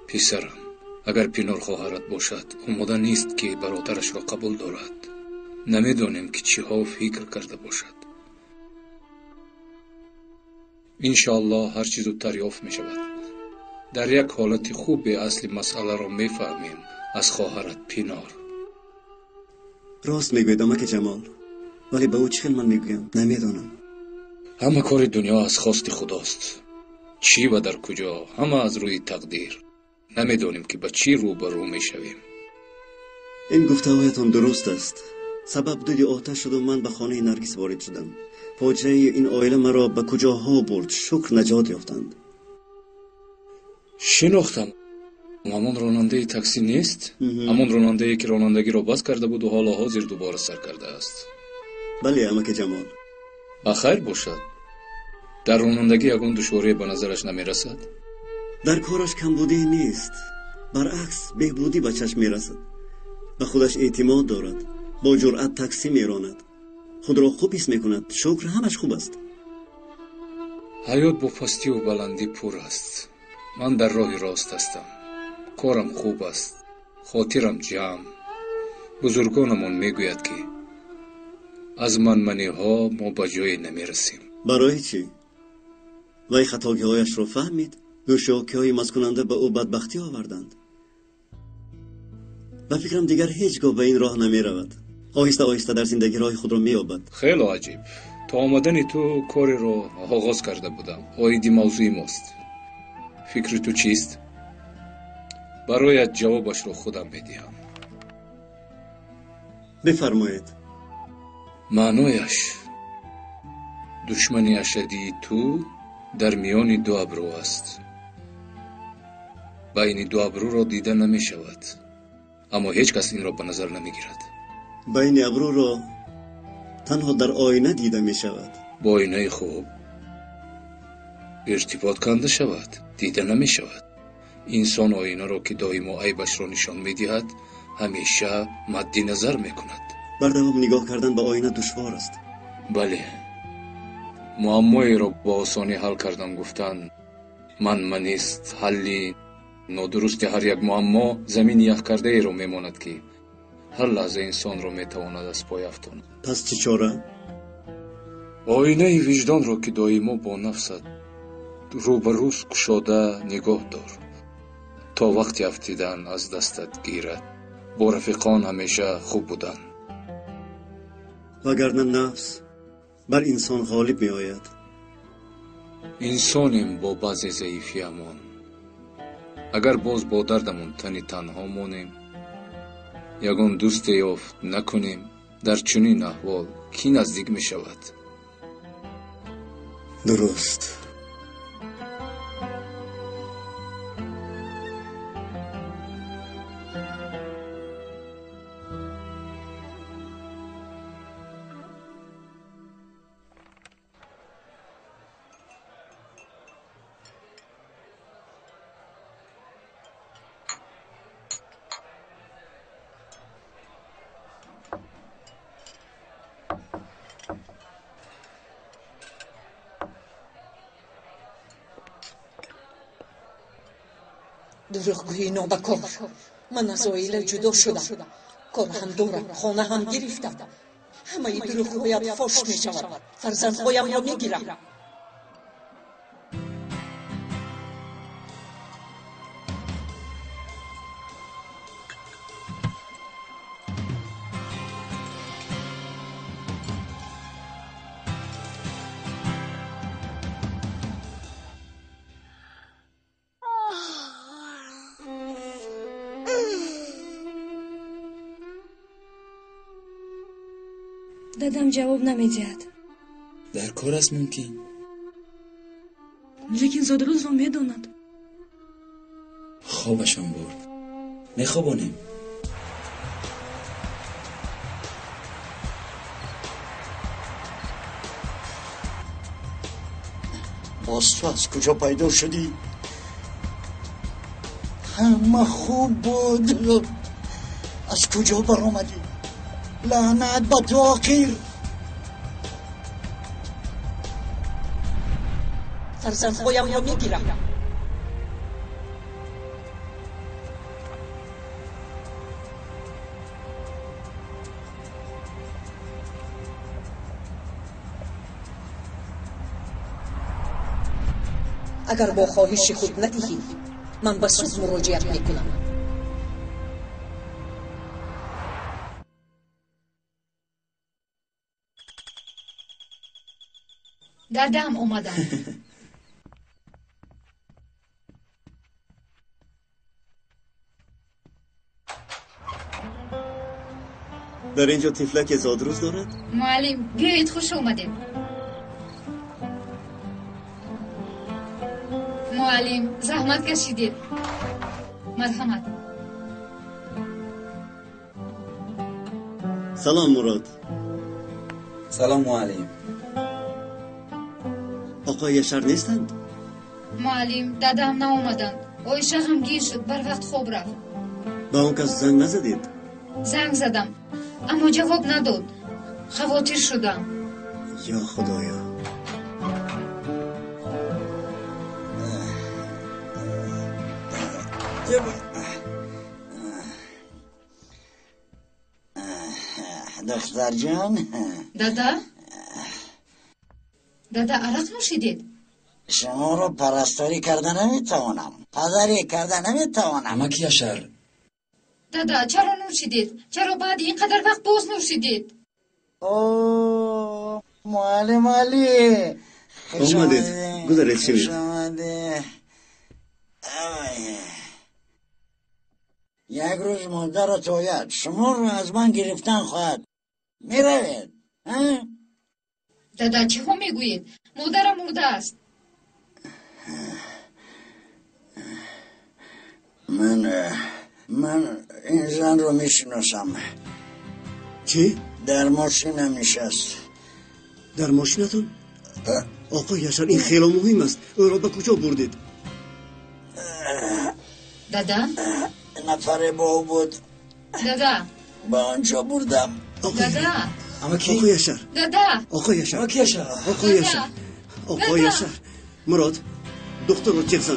پسرم، اگر پینار خواهرت باشد آماده نیست که برادرش را قبول دارد. نمیدانیم که چی ها فکر کرده باشد. انشاءالله هر چیز زودتر یافت می شود. در یک حالت خوب به اصل مسئله را میفهمیم از خواهرت پینار. راست میگوید اما که جمال، ولی به او چی من میگویم نمیدانم. همه کار دنیا از خواست خداست. چی و در کجا همه از روی تقدیر. نمیدانیم که به چی روبرو میشویم. این گفته‌هایتان درست است. سبب دودی آتش شد و من به خانه نرگس وارد شدم. فاجعه این عائله مرا به کجاها برد. شکر نجات یافتند. شناختم. همون راننده تاکسی نیست؟ همون راننده‌ای که رانندگی را بس کرده بود و حالا حاضر دوباره سر کرده است. بله اما که جمال. بخیر باشد. در رانندگی یگان دشواری به نظرش نمیرسد؟ در کارش کمبودی نیست، برعکس بهبودی به چشم میرسد. به خودش اعتماد دارد، با جرأت تاکسی میراند، خود را خوب حس میکند. شکر همش خوب است. حیات با پستی و بلندی پر است. من در راه راست هستم. کارم خوب است، خاطرم جمع. بزرگانمون میگوید که از منمنی ها ما به جای نمیرسیم. برای چی؟ وی خطاگی هایش را فهمید. نوشاکی های مسکننده به او بدبختی آوردند. و فکرم دیگر هیچگاه به این راه نمی رود. آهسته آهسته در زندگی راه خود را می یابد. خیلی عجیب. تا آمدن تو کاری را آغاز کرده بودم. آیدی موضوع ماست. فکر تو چیست؟ برایت جوابش را خودم میدهم. بفرمایید. معنایش دشمنی اشدی تو در میان دو ابرو است. بین دو ابرو را دیده نمی شود، اما هیچ کس این را به نظر نمی گیرد. بین ابرو را تنها در آینه دیده می شود. با آینه خوب ارتباط کنده شود، دیده نمی شود. انسان آینه را که دائما عیبش را نشان می دهد همیشه مد نظر می کند. بر دوام نگاه کردن به آینه دشوار است. بله، معمایی را با آسانی حل کردن گفتن من است. حلی نادرست هر یک معما زمین یخ کرده ای را می ماند که هر لحظه انسان را می تواند از پای افکند. پس چه چاره؟ آینه وجدان را که دائما با نفست روبروز کشاده نگاه دار تا وقتی افتیدن از دستت گیرد. با رفیقان همیشه خوب بودن، وگرنه نفس بر انسان غالب می آید. انسانیم با بعضی ضعیفیمان. اگر باز با دردمون تنی تنها مانیم، یگان دوست یافت نکنیم، در چنین احوال کی نزدیک می شود؟ درست. دروغگویی نابکار. من از آیله جدا شدم، کار هم دارم، خانه هم گرفتم. همه دروغگویت فاش می شود، فرزندهایم را می گیرم. دادم جواب نمیدهد. در کار است ممکن. لیکن زادروز رو میداند. خوابشان برد. میخوابانیم. باز تو از کجا پیدا شدی؟ همه خوب بود. از کجا برآمدی؟ لعنت به تو آخیر. فرزندهایم را میگیرم. اگر با خواهش خود ندهی من به سود مراجعت میکنم. دادم اومدن. در اینجا تفلک زادروز دارد؟ معلم بیایید، خوش اومدید. معلم زحمت کشیدید. مرحمت. سلام مراد. سلام معلم. آقای یشر نیستند؟ معلم دادم ناومدند. آیشه هم گیر شد، بر وقت خوب رفت. با اون کس زنگ نزدید؟ زنگ زدم اما جواب نداد. خواطر شدم. یا خدایا. دختر جان. دادا عرق نوشیدید؟ شما رو پرستاری کرده نمیتوانم، پدری کرده نمیتوانم. اما کی یشر؟ دادا چرا نوشیدید؟ چرا بعد اینقدر وقت باز نوشیدید؟ اوه معلم علی، خوش آمدید. گذارید شوید. خوش آمده. یک روز مادر توید شما رو از من گرفتن خواهد. میروید؟ دادا چه ها میگویید؟ مادرم مرده است. من این زن رو میشناسم. چی؟ در ماشینم نشست. در ماشینتون؟ آقا یشر این خیلی مهم است. او را به کجا بردید؟ دادا؟ نفر با او بود. دادا؟ با آنجا بردم. دادا؟ اما کی؟ آقا یشر. دادا؟ آقا یشر. اما کی یشر؟ آقا یشر. آقا یشر. مراد دکتر رو چک زن.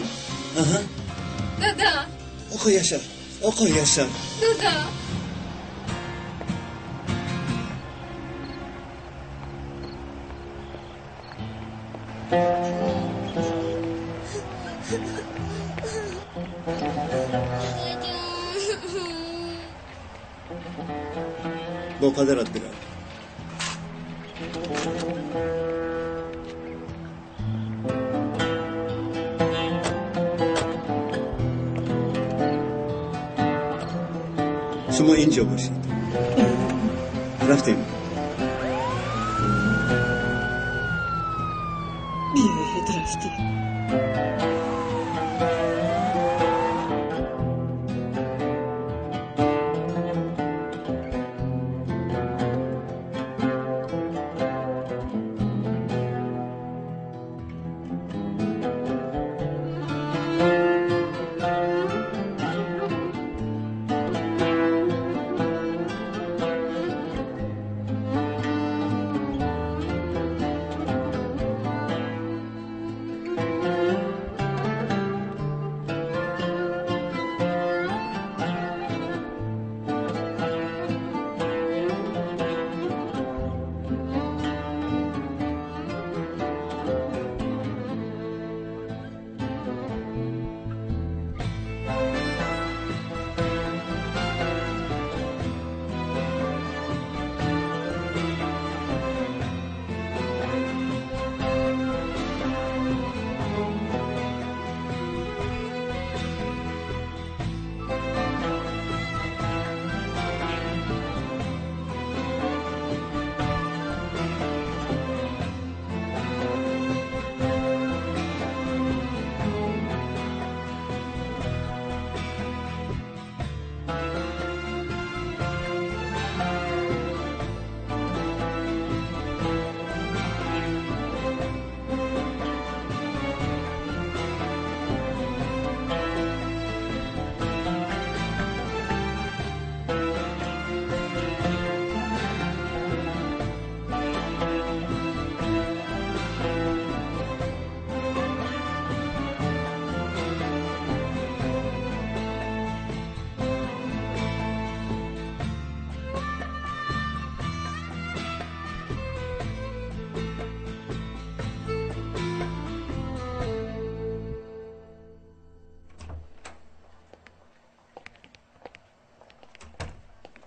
دادا؟ آقا یشر. آقا یشر. دادا؟ با پدرت برو. شما اینجا باشید. رفتیم. بیایید رفتیم.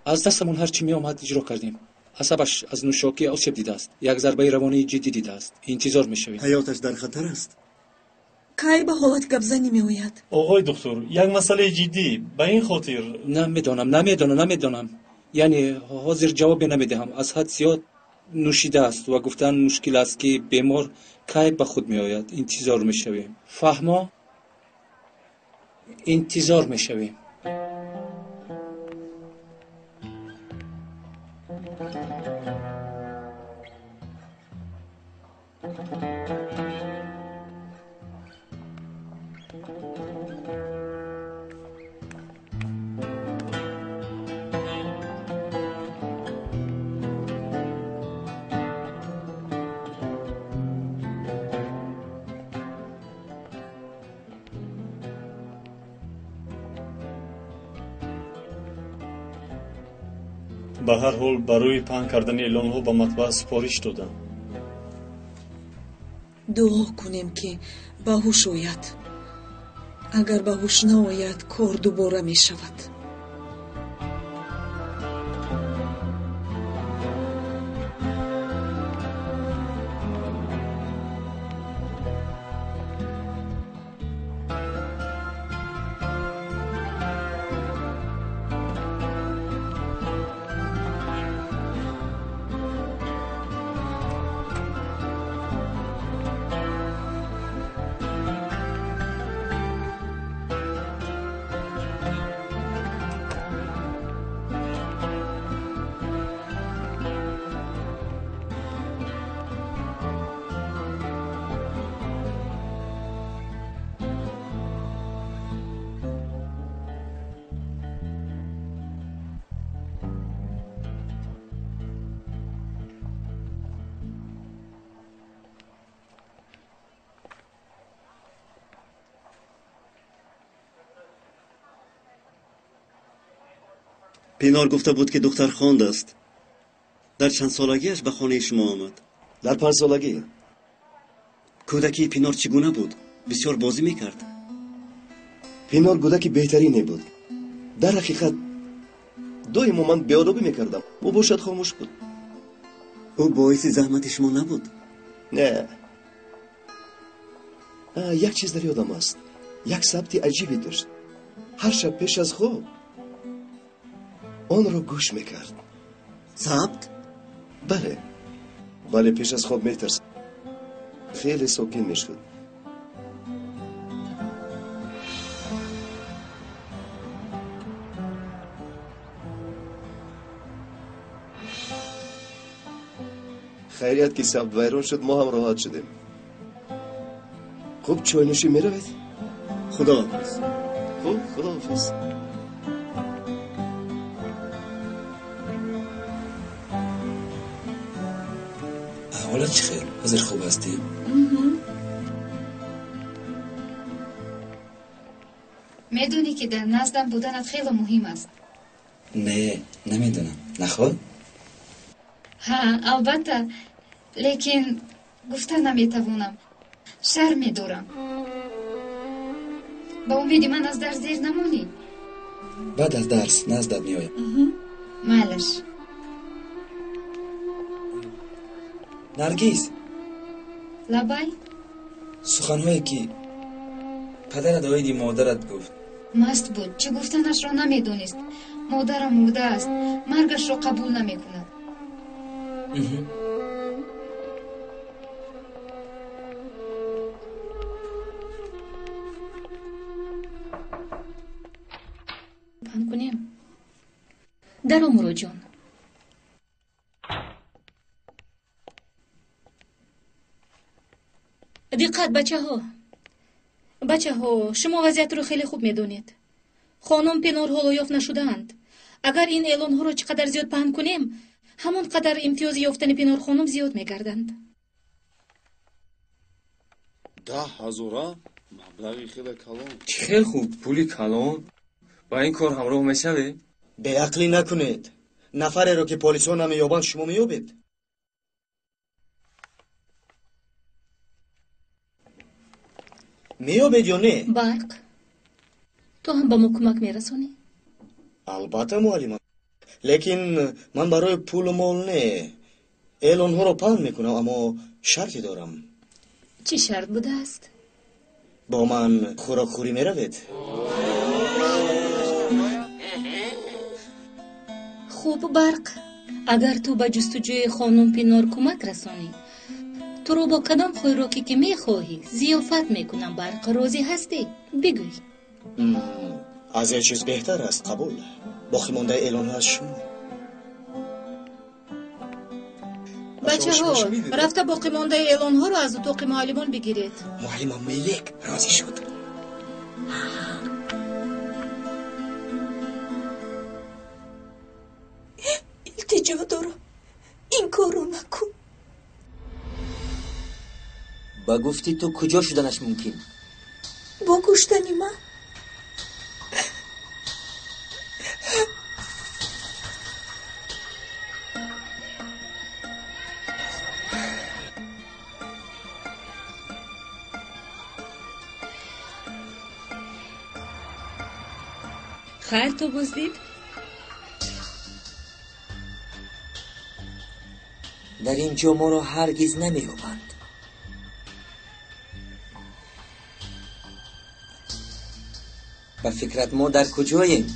از دستمون هر چی می آمد اجرا کردیم. عصبش از نوشاکی آسیب دیده است. یک ضربه روانی جدی دیده است. انتظار میشویم. حیاتش در خطر است. کی به حالت گبزه نمی آید؟ آقای دکتر، یک مسئله جدی به این خاطر نمیدانم. یعنی حاضر جواب نمیدهم. از حد زیاد نوشیده است و گفتن مشکل است که بیمار کی به خود می آید. انتظار میشویم. فهمو؟ انتظار میشویم. به هر حال برای پهن کردن اعلان‌ها به مطبع سفارش دادم. دعا کنیم که به هوش آید. اگر به هوش نآید کار دوباره می شود. پینار گفته بود که دختر خواند است. در چند سالگیش به خانه شما آمد؟ در 5 سالگی. کودکی پینار چگونه بود؟ بسیار بازی میکرد. پینار کودکی بهترینی بود. در حقیقت دویمو من بیادبی میکردم. او باشد خاموش بود. او باعث زحمت شما نبود؟ نه. یک چیز در یادم است. یک ثبت عجیبی داشت. هر شب پیش از خواب آن را گوش میکرد. ثبت؟ بله پیش از خواب میترسید. خیلی ساکن میشد. خیریت که ثبت ویران شد، ما هم راحت شدیم. خوب چای نوشی میروید؟ خدا حافظ. خوب خدا حافظ. حالت چی خیر؟ حضر خوب هستی؟ میدونی که در نزدم بودنت خیلی مهم است. نه نمیدونم. نخواد؟ ها البته، لیکن گفتن نمیتوانم. شرم میدارم. با امیدی من از درس زیر نمونی. بعد از درس نزدت میایم. معلش. نرگیز، لبای سخنهایی که پدرت آیدی مادرت گفت مست بود. چه گفتنش را نمیدونست. مادرم مرده است. مرگش را قبول نمیکند. پهن کنیم. در امرو جان. دقت بچه ها شما وضعیت رو خیلی خوب میدونید. خانم پینار حالا یافت نشدند. اگر این اعلان ها رو چقدر زیاد پهن کنیم همون قدر امتیاز یافتن پینار خانم زیاد میگردند. 10,000 مبلغی خیلی کلان. خیلی خوب. پولی کلان با این کار همراه میشوی؟ به عقلی نکنید. نفری رو که پلیسا نمیابند شما میابید. میابید یا نه؟ برق تو هم با ما کمک میرسونی؟ البته معلم. лекин ман барои пулу мол не эълонҳоро паҳн мекунам, аммо шарти дорам. چی شرط بوده است؟ бо ман хӯрокхӯрӣ меравед? خوب برق اگر تو به جستجوی خانم پینار کمک رسانی تو رو با کدام خوراکی که میخواهی ضیافت میکنم. برق راضی هستی؟ بگوی. аз як чиз беҳтар аст. қабул. боқӣ мондаи эълонҳо аз шумо. بچه ها رفته باقی مانده اعلان ها رو از اتاق معلمان بگیرید. معلم ملک راضی شد. التجا دارم این کارو نکن. با گفتی تو کجا شدنش ممکن؟ با کشتنی من. خیر تو بزدید؟ در اینجا ما را هرگز نمی‌یابند. به فکرت ما در کجاییم؟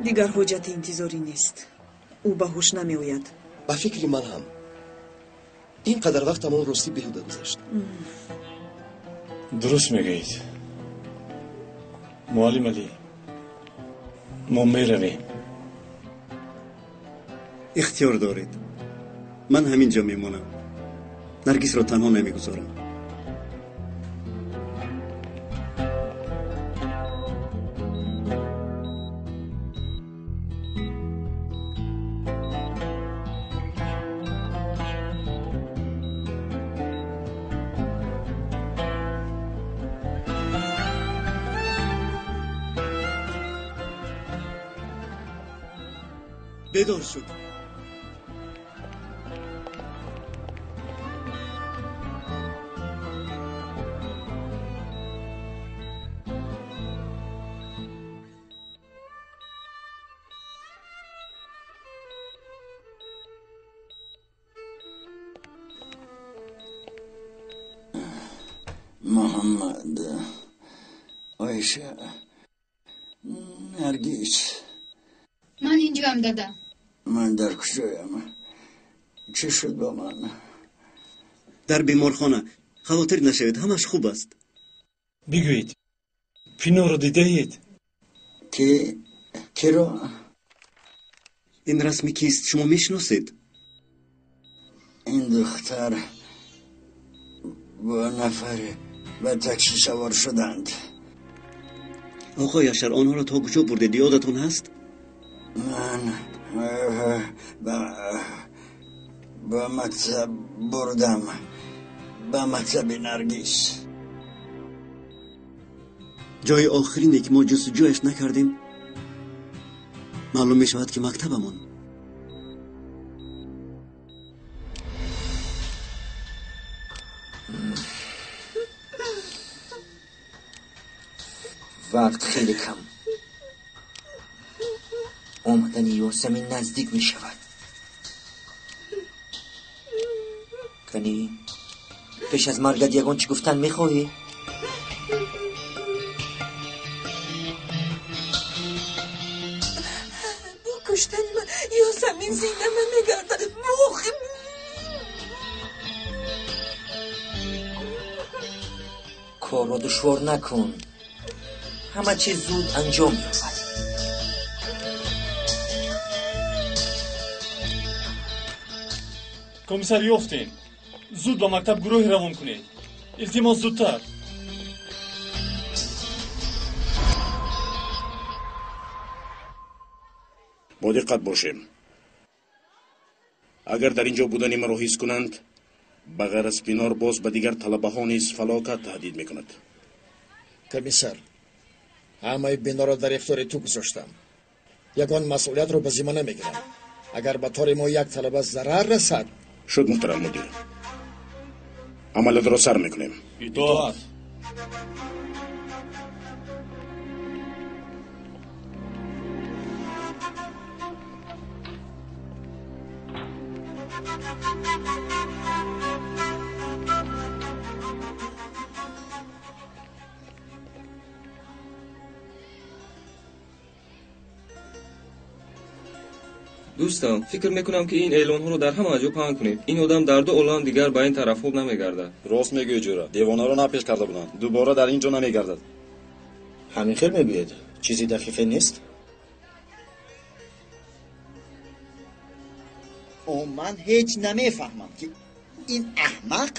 دیگر حجت انتظاری نیست. او به هوش نمی‌آید. با فکر من هم اینقدر وقت تمام راستی بهوده گذشت. درست میگید معلم علی. ما میرویم. اختیار دارید. من همینجا میمونم. نرگس را تنها نمیگذارم. بیدار شد. محمد، عایشه، نرگس. من اینجا هم دادم. من در کجایم؟ چه شد با من؟ در بیمارخانه. خواطر نشوید، همش خوب است. بگویید پینو رو دیده اید؟ کی رو؟ این رسمی کیست؟ شما میشناسید؟ این دختر با نفر به تاکسی سوار شدند. آقای اشر آنها را تا کجا بردید؟ یادتون هست؟ من با مکتب بردم، با مکتب نرگس. جای آخرینه که ما جستجویش نکردیم معلوم می شود که مکتبمون. وقت خیلی کم. آمدن یاسمین نزدیک می شود. کنی پیش از مرگت یگان چی گفتن می خواهی؟ با کشتن من یاسمین زنده من میگردد. کار را دشوار نکن. همه چیز زود انجام یابد. کمیسر یافتین. زود با مکتب گروهی روان کنید. التماس زودتر. با دقت باشیم. اگر در اینجا بودن مرا حس کنند، بغیر از پینار باز به دیگر طلبه ها نیز فلاکت تهدید میکند. کمیسر، همه بنا را در اختیار تو گذاشتم. یگان مسئولیت را به ذمه نمیگیرم. اگر به طور ما یک طلبه ضرر رسد، شد محترم مدیر. عمل را سر میکنیم. اطاعت. دوستان فکر میکنم که این اعلان ها رو در همه جا پهن کنیم. این آدم در دو عالم دیگر به این طرف خوب نمیگرده. راست میگوی جورا. دیوانه رو نپیش کرده بودن. دوباره در اینجا نمیگردد. همین خیر میگوید. چیزی دقیقه نیست. من هیچ نمیفهمم که این احمق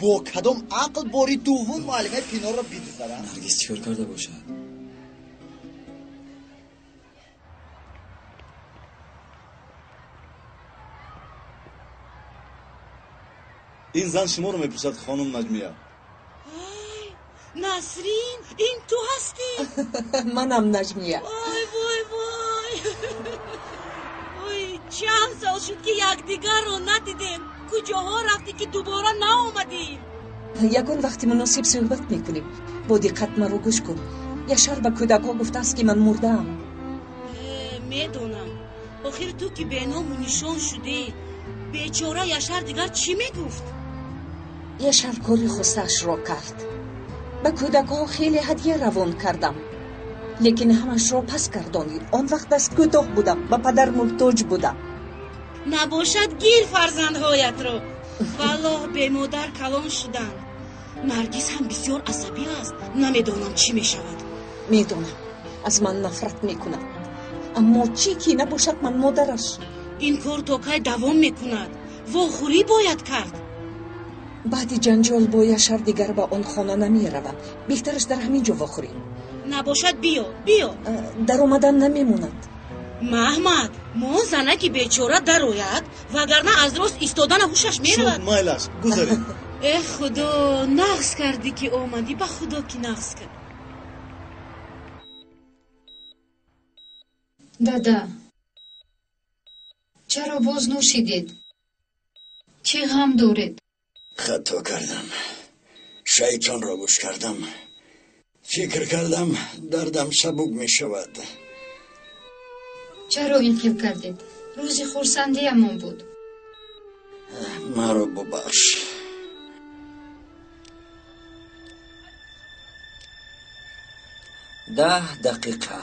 با کدام عقل باری دوم معلمه پینار را بیدزدن. نرگس چیکار کرده باشد؟ این زن شما رو میپرسد خانم نجمیه. نسرین این تو هستی؟ منم نجمیه. وای وای وای وای چند سال شد که یکدیگر رو ندیدیم. کجاها رفتی که دوباره ناومدی؟ یگان وقتی مناسب صحبت میکنیم. با دقت مرا گوش کن. یشار به کودکا گفته است که من مردم. میدونم. آخر تو که به نام نشان شدی بیچاره یشار دیگر چی میگفت؟ یشار کاری خستش را کرد. به کودکا خیلی هدیه روان کردم، لیکن همش را پس گردانید. آن وقت دست کوتاه بودم، به پدر محتاج بودم. نباشد گیر فرزندهایت را. والله به مادر کلان شدند. نرگس هم بسیار عصبی است. نمیدانم چی میشود. میدونم از من نفرت میکند، اما چی که نباشد من مادرش. این کار تا کی دوام میکند؟ واخوری باید کرد. بعد جنجال با یشار دیگر به آن خانه نمی روم. بهترش در همین جا واخوریم. نباشد بیا. در اومدن نمیموند. محمد ما زنکی بیچاره در آید وگرنه از راست ایستادن هوشش میرود. شد مایلش گذاریم. ای خدا نقص کردی که آمدی. به خدا که نقص کرد. دادا چرا باز نوشیدید؟ چه غم دارید؟ خطا کردم. شیطان را گوش کردم. فکر کردم دردم سبک می شود. چرا این فکر کردید؟ روزی خورسندی همون بود. مرا ببخش. ده دقیقه.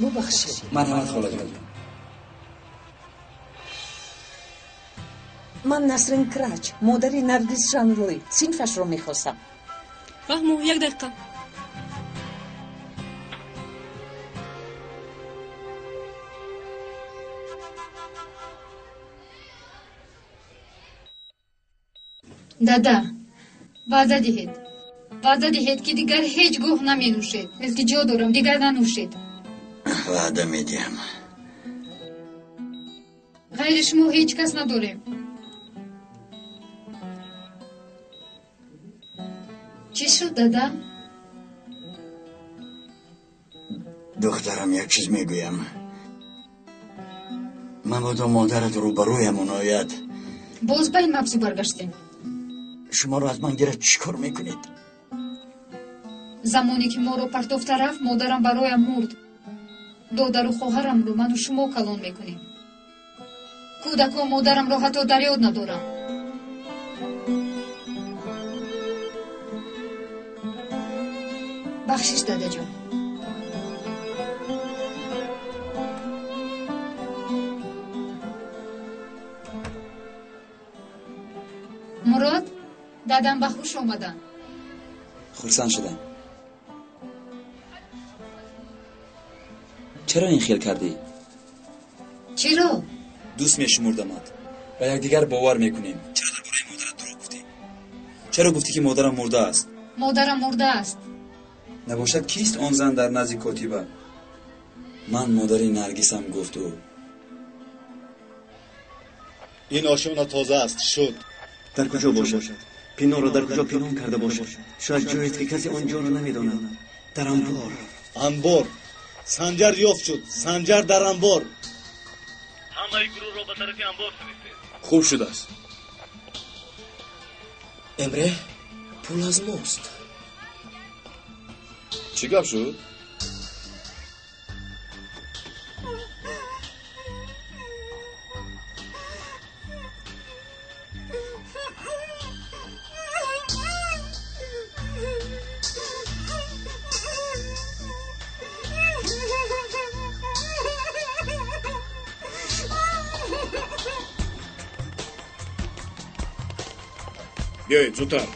ببخشید. مرحمت خاله جان. من نسرین کراچ، مادری نرگس شانلوی، صنفش رو میخواستم. فهمو یک دقیقه. دادا وعده دهید که دیگر هیچ گوه نمی نوشید. التجا دارم دیگر ننوشید. وعده میدیم. غیر شما هیچ کس نداریم. چی شد دادا؟ دخترم یک چیز میگویم. مبادا مادرت روبرویم آید. باز به این موضوع برگشتیم. شما رو از من گرفت چیکار میکنید؟ زمانی که ما رو پرتافته رفت مادرم برایم مرد. دادر و خواهرم رو من و شما کلان میکنیم. کودک و مادرم رو حتی در یاد ندارم. بخشش داده جان. баъдан ба хуш омадан. خورسند شدم. چرا این خیال کردی؟ چرا؟ دوست میشمردمت و یکدیگر باور میکنیم. چرا درباره مادرت دروغ گفتی؟ چرا گفتی که مادرم مرده است؟ مادرم مرده است. نباشد کیست آن زن در نزد کاتبه؟ من مادری نرگسم گفت او. این آشونا تازه است. شد. در کجا باشد؟ پینار را در کجا پنهان کرده باشد؟ شاید جایی است که کسی آنجا را نمیداند. در انبار. انبار. سنجر یافت شد. سنجر در انبار. همه گروه را به طرف انبار فرستید. خوب شده است. امره پول از ماست. چی گپ شد؟ بیایید زودتر.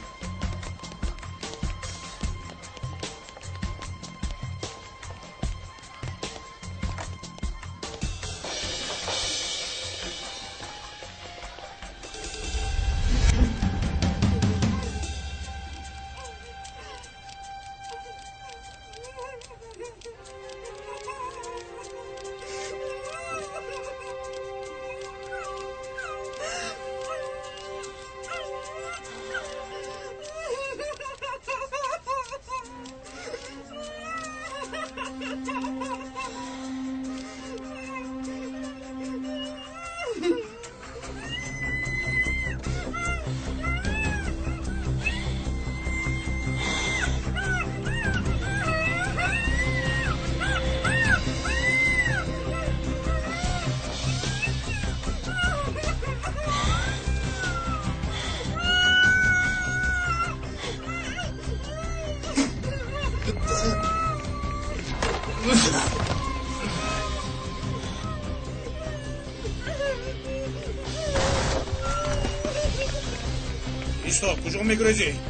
ایستاد. کجا میگریزی؟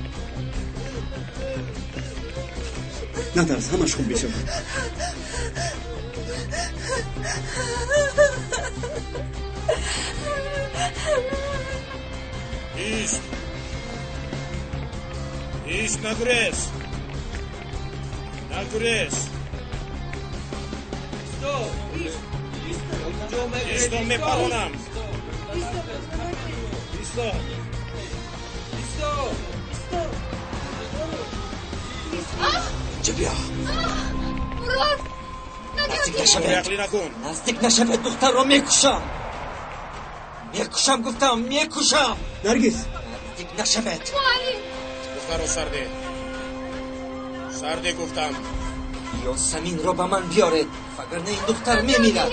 نترس، همش خوب میشه. ایست. ایست، نگریز. نگریز. ایستو میپرونم. ایستو. چه بیا مراد نزدیک نشود. نزدیک نشود. دختر را میکشم. میکشم گفتم. میکشم. نرگس نزدیک نشود. دختر رو سرده. سرده گفتم. یاسمین را به من بیارید وگرنه این دختر میمیرد.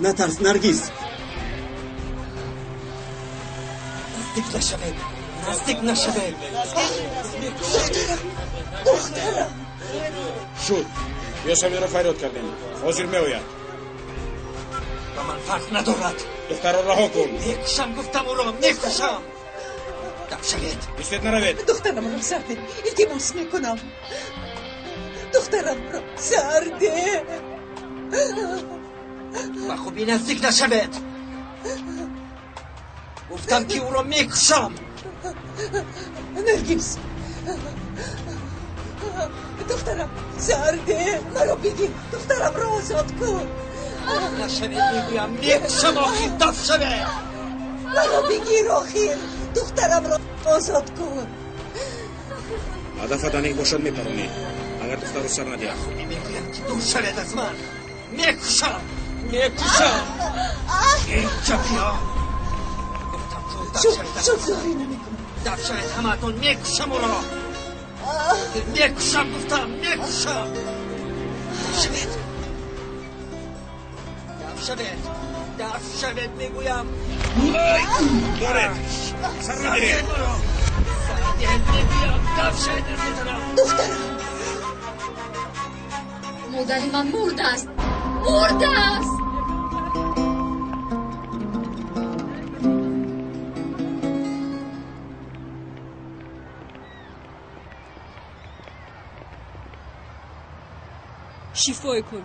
نترس نرگس. نزدیک نشود. نزدیک نشود. دخترم. شد. یاسمین را فریاد کردیم. حاضر میآید. به من فرق ندارد. دختر را رها کن. میکشم گفتم او را میکشم. دب شوید. ایستید نروید. دخترم را سرده. التماس میکنم. دخترم را سرده. به خوبی نزدیک نشود. گفتم که او را میکشم. نرگس دخترم سرده. مرا بگیر. دخترم را آزاد کن. نشوید میگویم. میکشم آخیر. دب شوید. مرا بگیر آخیر. دخترم را آزاد کن. هدفت انیق باشد میپرونی. اگر دختر رو سر ندیم. میگویم که دور شوید از من. میکشم. میکشم. اینجا بیا. شد زاری نمیکنم. دب شوید همتون. میکشم او را. میکشم گفتم. میکشم. دب شوید. دب شوید. دب شوید میگویم. داره. سر ندیم. دب شوید نمیتونم. دخترم. مادری من مرده است. مرده است. شفای کامل.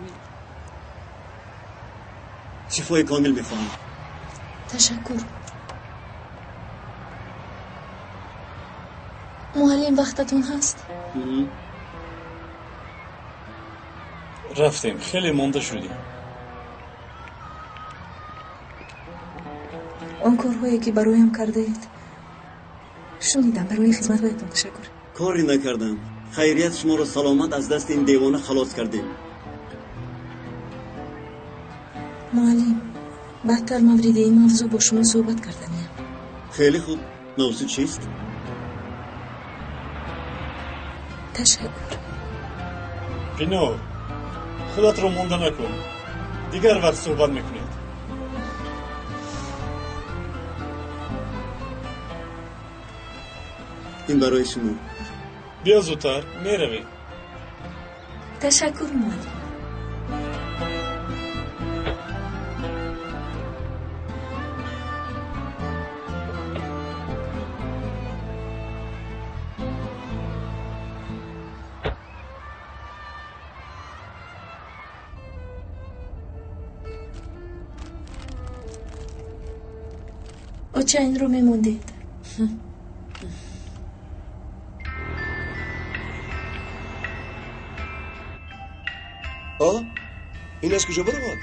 شفای کامل میخوام. تشکر. معلم وقتتون هست؟ رفتیم، خیلی مونده شدیم. آن کارهایی که برایم کرده اید شنیدم. برای خدمتتون تشکر. کاری نکردم. خیریت شما رو سلامت از دست این دیوانه خلاص کردیم. معلم بعدتر مورد این موضوع با شما صحبت کردنیم. خیلی خوب. موضوع چیست؟ تشکر. پینور، خودت رو مونده نکن. دیگر وقت صحبت میکنید. این برای شما. بیا زودتر، میرویم. تشکر معلم. چند رو میموندید؟ این از کجا برمان؟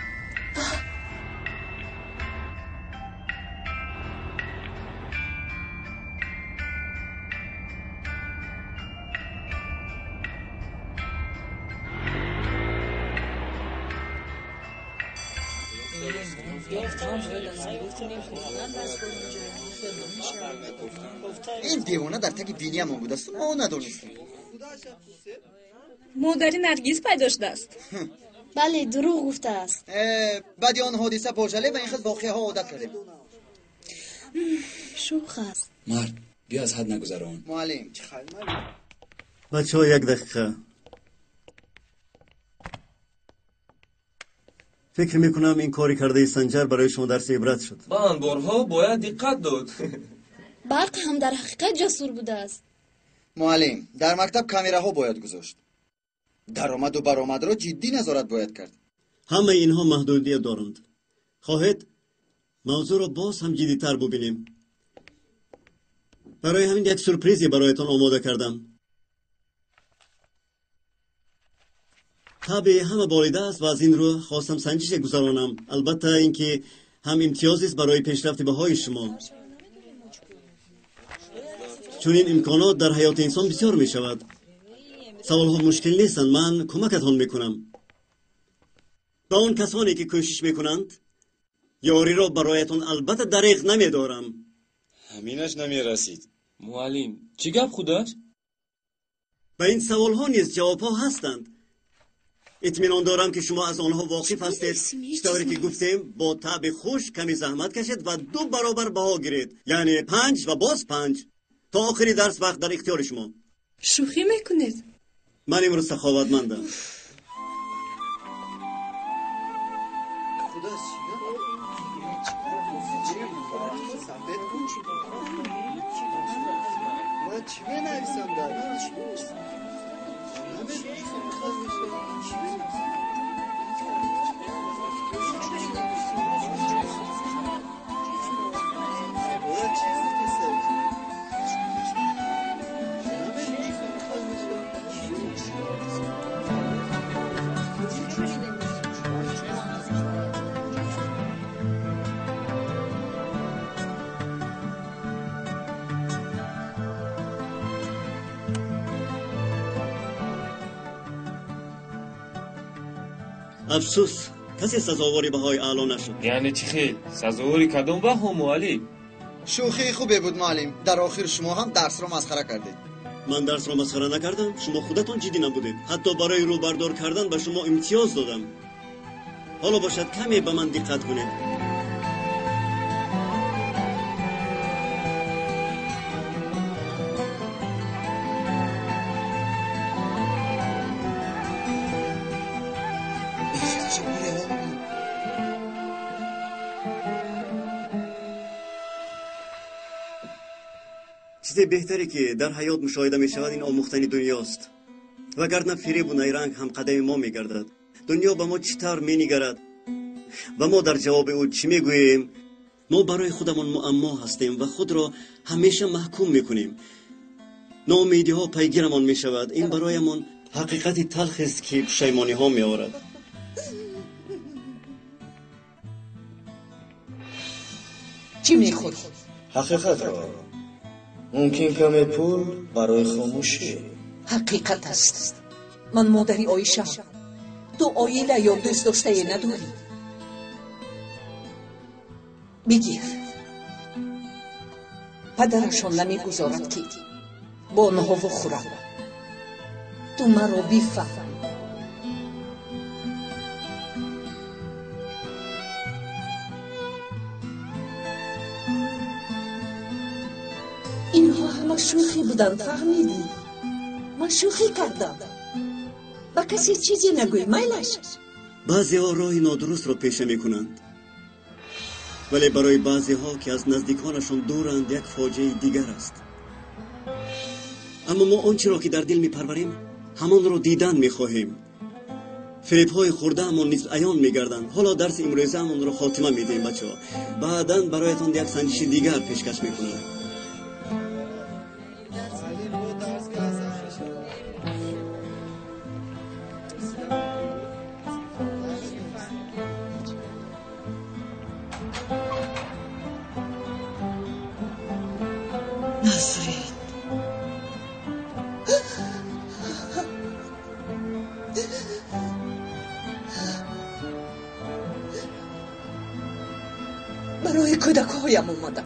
این دیوانه در تک دینی هم بود است. ما ندونستیم. مادری نرگس پیدا شده است. بله دروغ گفته است. بعد آن حادثه باجله و این خود واقعه ها عادت کردیم. شوخ است. مرد بیا از حد نگذران. معلم بچه ها یک دقیقه. فکر میکنم این کاری کرده سنجر برای شما درس عبرت شد. با انبارها باید دقت داد. برق هم در حقیقت جسور بوده است. معلم در مکتب کامیراها باید گذاشت. درآمد و برآمد را جدی نظارت باید کرد. همه اینها محدودیت دارند. خواهید موضوع را باز هم جدی‌تر ببینیم. برای همین یک سورپرایزی برایتان آماده کردم. طبعی همه بالیده است و از این رو خواستم سنجش گذرانم. البته اینکه هم امتیازی است برای پیشرفت بهای شما. چون این امکانات در حیات انسان بسیار می شود. سوال ها مشکل نیستند. من کمکتان میکنم. به آن کسانی که کوشش میکنند یاری را برایتان البته دریغ نمیدارم. همینش نمیرسید. معلم چی گپ خودش؟ به این سوال ها نیز جواب ها هستند. اطمینان دارم که شما از آنها واقف هستید. چطوری که گفتیم با طبع خوش کمی زحمت کشید و 2 برابر بها گیرید. یعنی 5 و باز 5 تا آخری درس وقت در اختیار شما. شوخی میکنید؟ من امروز سخاوتمندم. افسوس کسی سزاواری بهای اعلا نشد. یعنی چی خیل؟ سزاواری کدام بها معلم؟ شوخی خوبه بود معلم. در آخر شما هم درس را مسخره کردید. من درس را مسخره نکردم. شما خودتون جدی نبودید. حتی برای رو بردار کردن به شما امتیاز دادم. حالا باشد کمی به من دقت کنید. چیز بهتری که در حیات مشاهده می شود این آموختن دنیاست. وگرنه فریب و نیرنگ هم قدم ما می گردد. دنیا به ما چطور می‌نگرد و ما در جواب او چی میگوییم؟ ما برای خودمان معما هستیم و خود را همیشه محکوم میکنیم. ناامیدی ها پیگیرمان میشود. این برایمان حقیقت تلخ است که پشیمانی ها میآورد. چی میخوری؟ حقیقت را. ممکن کم پول برای خاموشی. حقیقت است. من مادری آیشه. تو آیله یا دوست داشته نداری؟ بگیر. پدرشان نمیگذارد که با آنها بخورد. تو مرا بفهم. اینها همه شوخی بودن، فهمیدی؟ من شوخی کردم. با کسی چیزی نگوی، میلش. بعضی ها راه نادرست را پیشه میکنند، ولی برای بعضی ها که از نزدیکانشان دورند یک فاجعه دیگر است. اما ما آنچه را که در دل میپروریم همان را دیدن میخواهیم. فریب های خورده همان نیز عیان میگردند. حالا درس امروزه همان را خاتمه میدهیم بچه ها. بعدا برایتان یک سنجش دیگر پیشکش میکنم. برای کودکهایم اومدم.